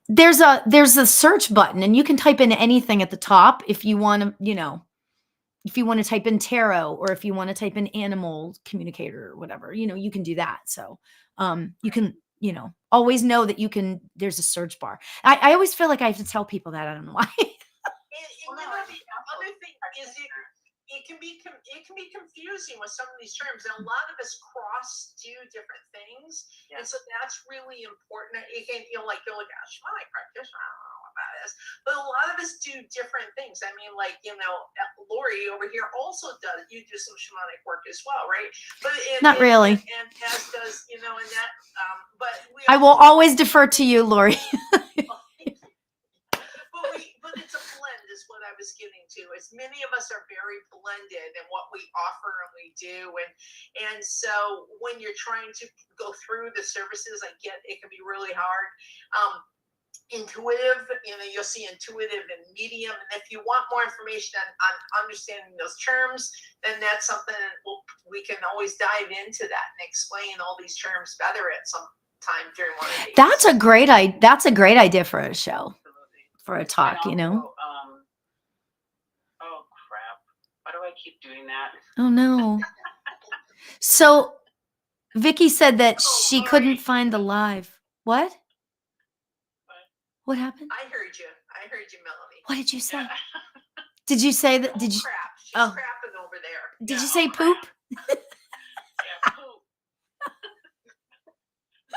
there's a search button, and you can type in anything at the top if you want to, if you want to type in tarot, or if you want to type in animal communicator or whatever, you can do that. So you can, always know that there's a search bar. I always feel like I have to tell people that. I don't know why. And the other thing is it can be confusing with some of these terms, and a lot of us do different things, and so that's really important. It can, like they're like a shamanic practitioner, I don't know what that is, but a lot of us do different things. I mean, like Lori over here also you do some shamanic work as well, right? But Not really. and as does and that. But I will always defer to you, Lori. But it's a blend is what I was getting to. As many of us are very blended in what we offer and we do. And so when you're trying to go through the services, I get it can be really hard. Intuitive, you'll see intuitive and medium. And if you want more information on understanding those terms, then that's something we can always dive into that and explain all these terms better at some time during one of these. That's a great idea for a show. For a talk, also, oh crap! Why do I keep doing that? Oh no! So, Vicky said that she couldn't find the live. What? What happened? I heard you, Melanie. What did you say? Yeah. Did you say that? Did you? Crap! She's Oh. crapping over there. Did you say poop? Yeah, poop.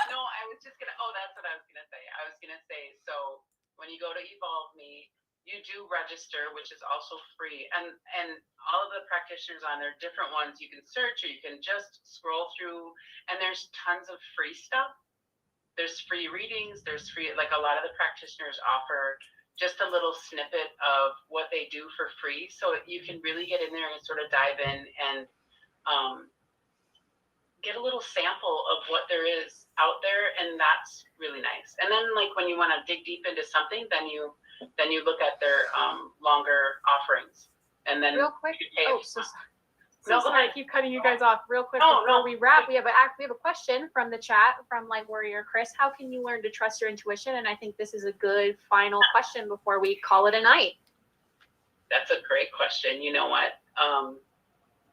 No, I was just gonna. Oh, that's what I was gonna say. I was gonna say so. When you go to Evolvme, you do register, which is also free. And all of the practitioners on there, different ones you can search, or you can just scroll through. And there's tons of free stuff. There's free readings. There's free, like a lot of the practitioners offer just a little snippet of what they do for free. So you can really get in there and sort of dive in and get a little sample of what there is out there, and that's really nice. And then like when you want to dig deep into something, then you look at their longer offerings, and then real quick. No, sorry, I keep cutting you guys off. Real quick before we wrap, we have a question from the chat from like Warrior Chris. How can you learn to trust your intuition? And I think this is a good final question before we call it a night. That's a great question. You know what?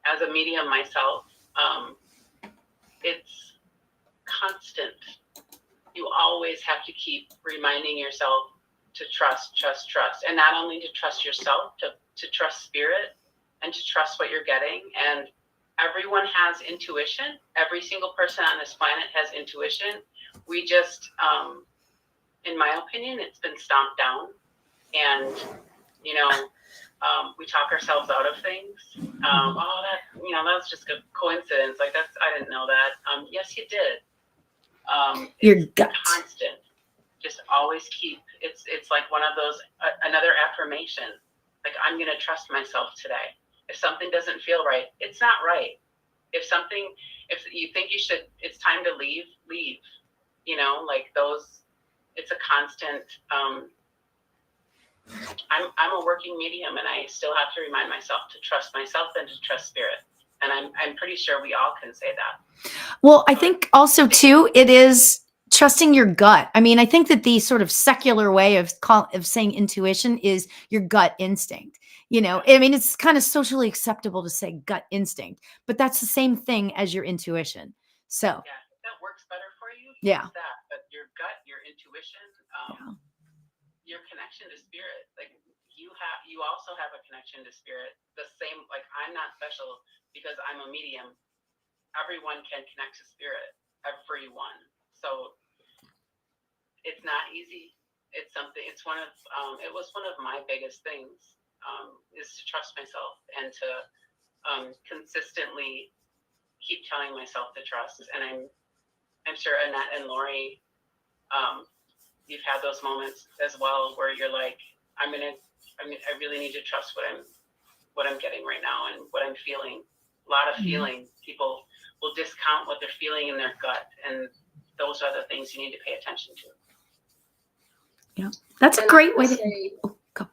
As a medium myself, it's constant. You always have to keep reminding yourself to trust, and not only to trust yourself, to trust spirit, and to trust what you're getting. And everyone has intuition. Every single person on this planet has intuition. We just, in my opinion, it's been stomped down, and we talk ourselves out of things. That was just a coincidence. Like I didn't know that. Yes, you did. Your it's gut. Constant. Just always keep. It's like one of those another affirmation. Like I'm gonna trust myself today. If something doesn't feel right, it's not right. If you think it's time to leave. Like those. It's a constant. I'm a working medium, and I still have to remind myself to trust myself and to trust spirit. And I'm pretty sure we all can say that. Well, I think also too, it is trusting your gut. I mean, I think that the sort of secular way of saying intuition is your gut instinct. I mean, it's kind of socially acceptable to say gut instinct, but that's the same thing as your intuition. So yeah, if that works better for you. Yeah. That, but your gut, your intuition, your connection to spirit, like you also have a connection to spirit. The same, like I'm not special because I'm a medium. Everyone can connect to spirit. everyone. So it's not easy. It's something. It's one of. It was one of my biggest things. Is to trust myself and to consistently keep telling myself to trust. And I'm sure Annette and Lori, you've had those moments as well where you're like, I really need to trust what I'm getting right now and what I'm feeling. A lot of feeling. People will discount what they're feeling in their gut, and those are the things you need to pay attention to. Yeah, that's a great way to say, go.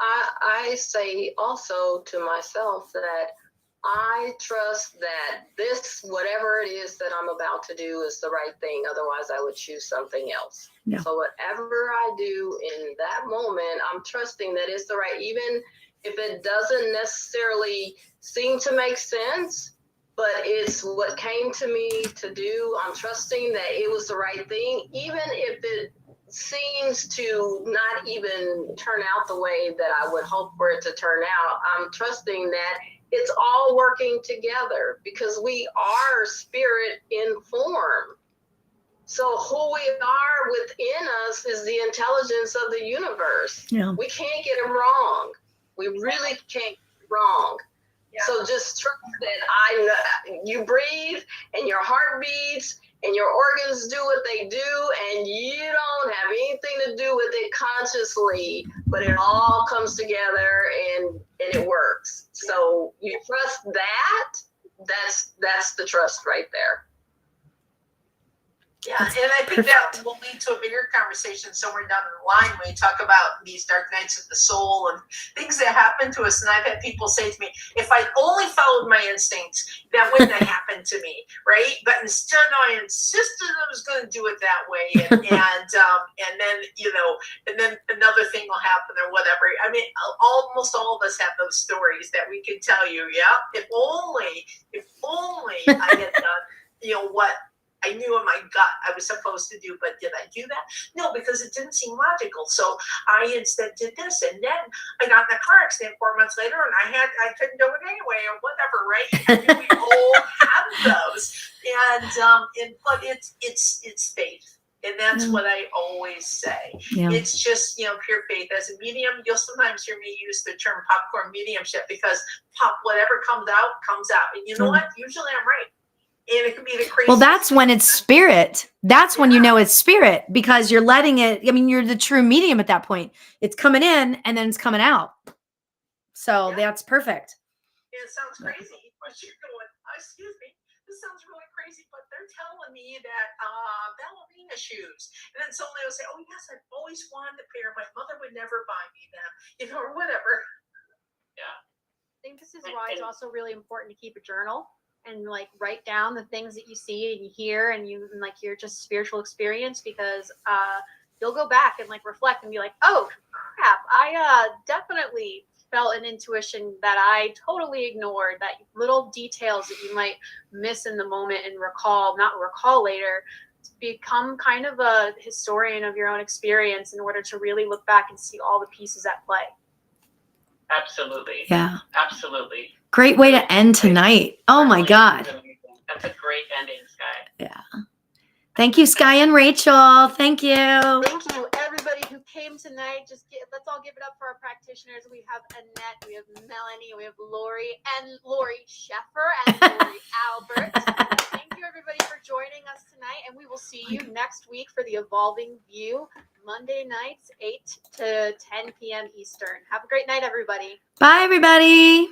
I say also to myself that I trust that this, whatever it is that I'm about to do, is the right thing. Otherwise, I would choose something else. Yeah. So whatever I do in that moment, I'm trusting that it's the right, even if it doesn't necessarily seem to make sense, but it's what came to me to do. I'm trusting that it was the right thing, even if it seems to not even turn out the way that I would hope for it to turn out. I'm trusting that it's all working together because we are spirit in form. So who we are within us is the intelligence of the universe. Yeah. We can't get it wrong. We really can't get it wrong. Yeah. So just trust that you breathe and your heart beats and your organs do what they do, and you don't have anything to do with it consciously, but it all comes together and it works. So you trust that, that's the trust right there. Yeah, and I think that will lead to a bigger conversation somewhere down the line when we talk about these dark nights of the soul and things that happen to us. And I've had people say to me, if I only followed my instincts, that wouldn't have happened to me, right? But instead, I insisted I was going to do it that way, and then and then another thing will happen or whatever. I mean, almost all of us have those stories that we can tell you. Yeah, if only I had done, what I knew in my gut I was supposed to do, but did I do that? No, because it didn't seem logical. So I instead did this, and then I got in a car accident 4 months later, and I couldn't do it anyway, or whatever, right? I mean, we all have those, but it's faith. And that's what I always say. Yeah. It's just, pure faith. As a medium, you'll sometimes hear me use the term popcorn mediumship because whatever comes out. And you know what? Usually I'm right. And it can be the craziest. Well, that's when it's spirit. That's when you know it's spirit because you're letting it. I mean, you're the true medium at that point. It's coming in and then it's coming out. So that's perfect. It sounds crazy, but you're going, excuse me, this sounds really crazy, but they're telling me that ballerina shoes. And then somebody will say, oh, yes, I've always wanted a pair. My mother would never buy me them, or whatever. Yeah. I think this is why it's also really important to keep a journal. And write down the things that you see and you hear and your just spiritual experience because you'll go back and reflect and be like, oh crap, I definitely felt an intuition that I totally ignored, that little details that you might miss in the moment and not recall later. Become kind of a historian of your own experience in order to really look back and see all the pieces at play. Absolutely. Yeah. Absolutely. Great way to end tonight. Oh my God. That's a great ending, Sky. Yeah. Thank you, Sky and Rachel. Thank you. Thank you, everybody who came tonight. Let's all give it up for our practitioners. We have Annette, we have Melanie, we have Lori Sheffer and Lori Albert. Thank you, everybody, for joining us tonight, and we will see you next week for the Evolving View, Monday nights, 8 to 10 p.m. Eastern. Have a great night, everybody. Bye, everybody.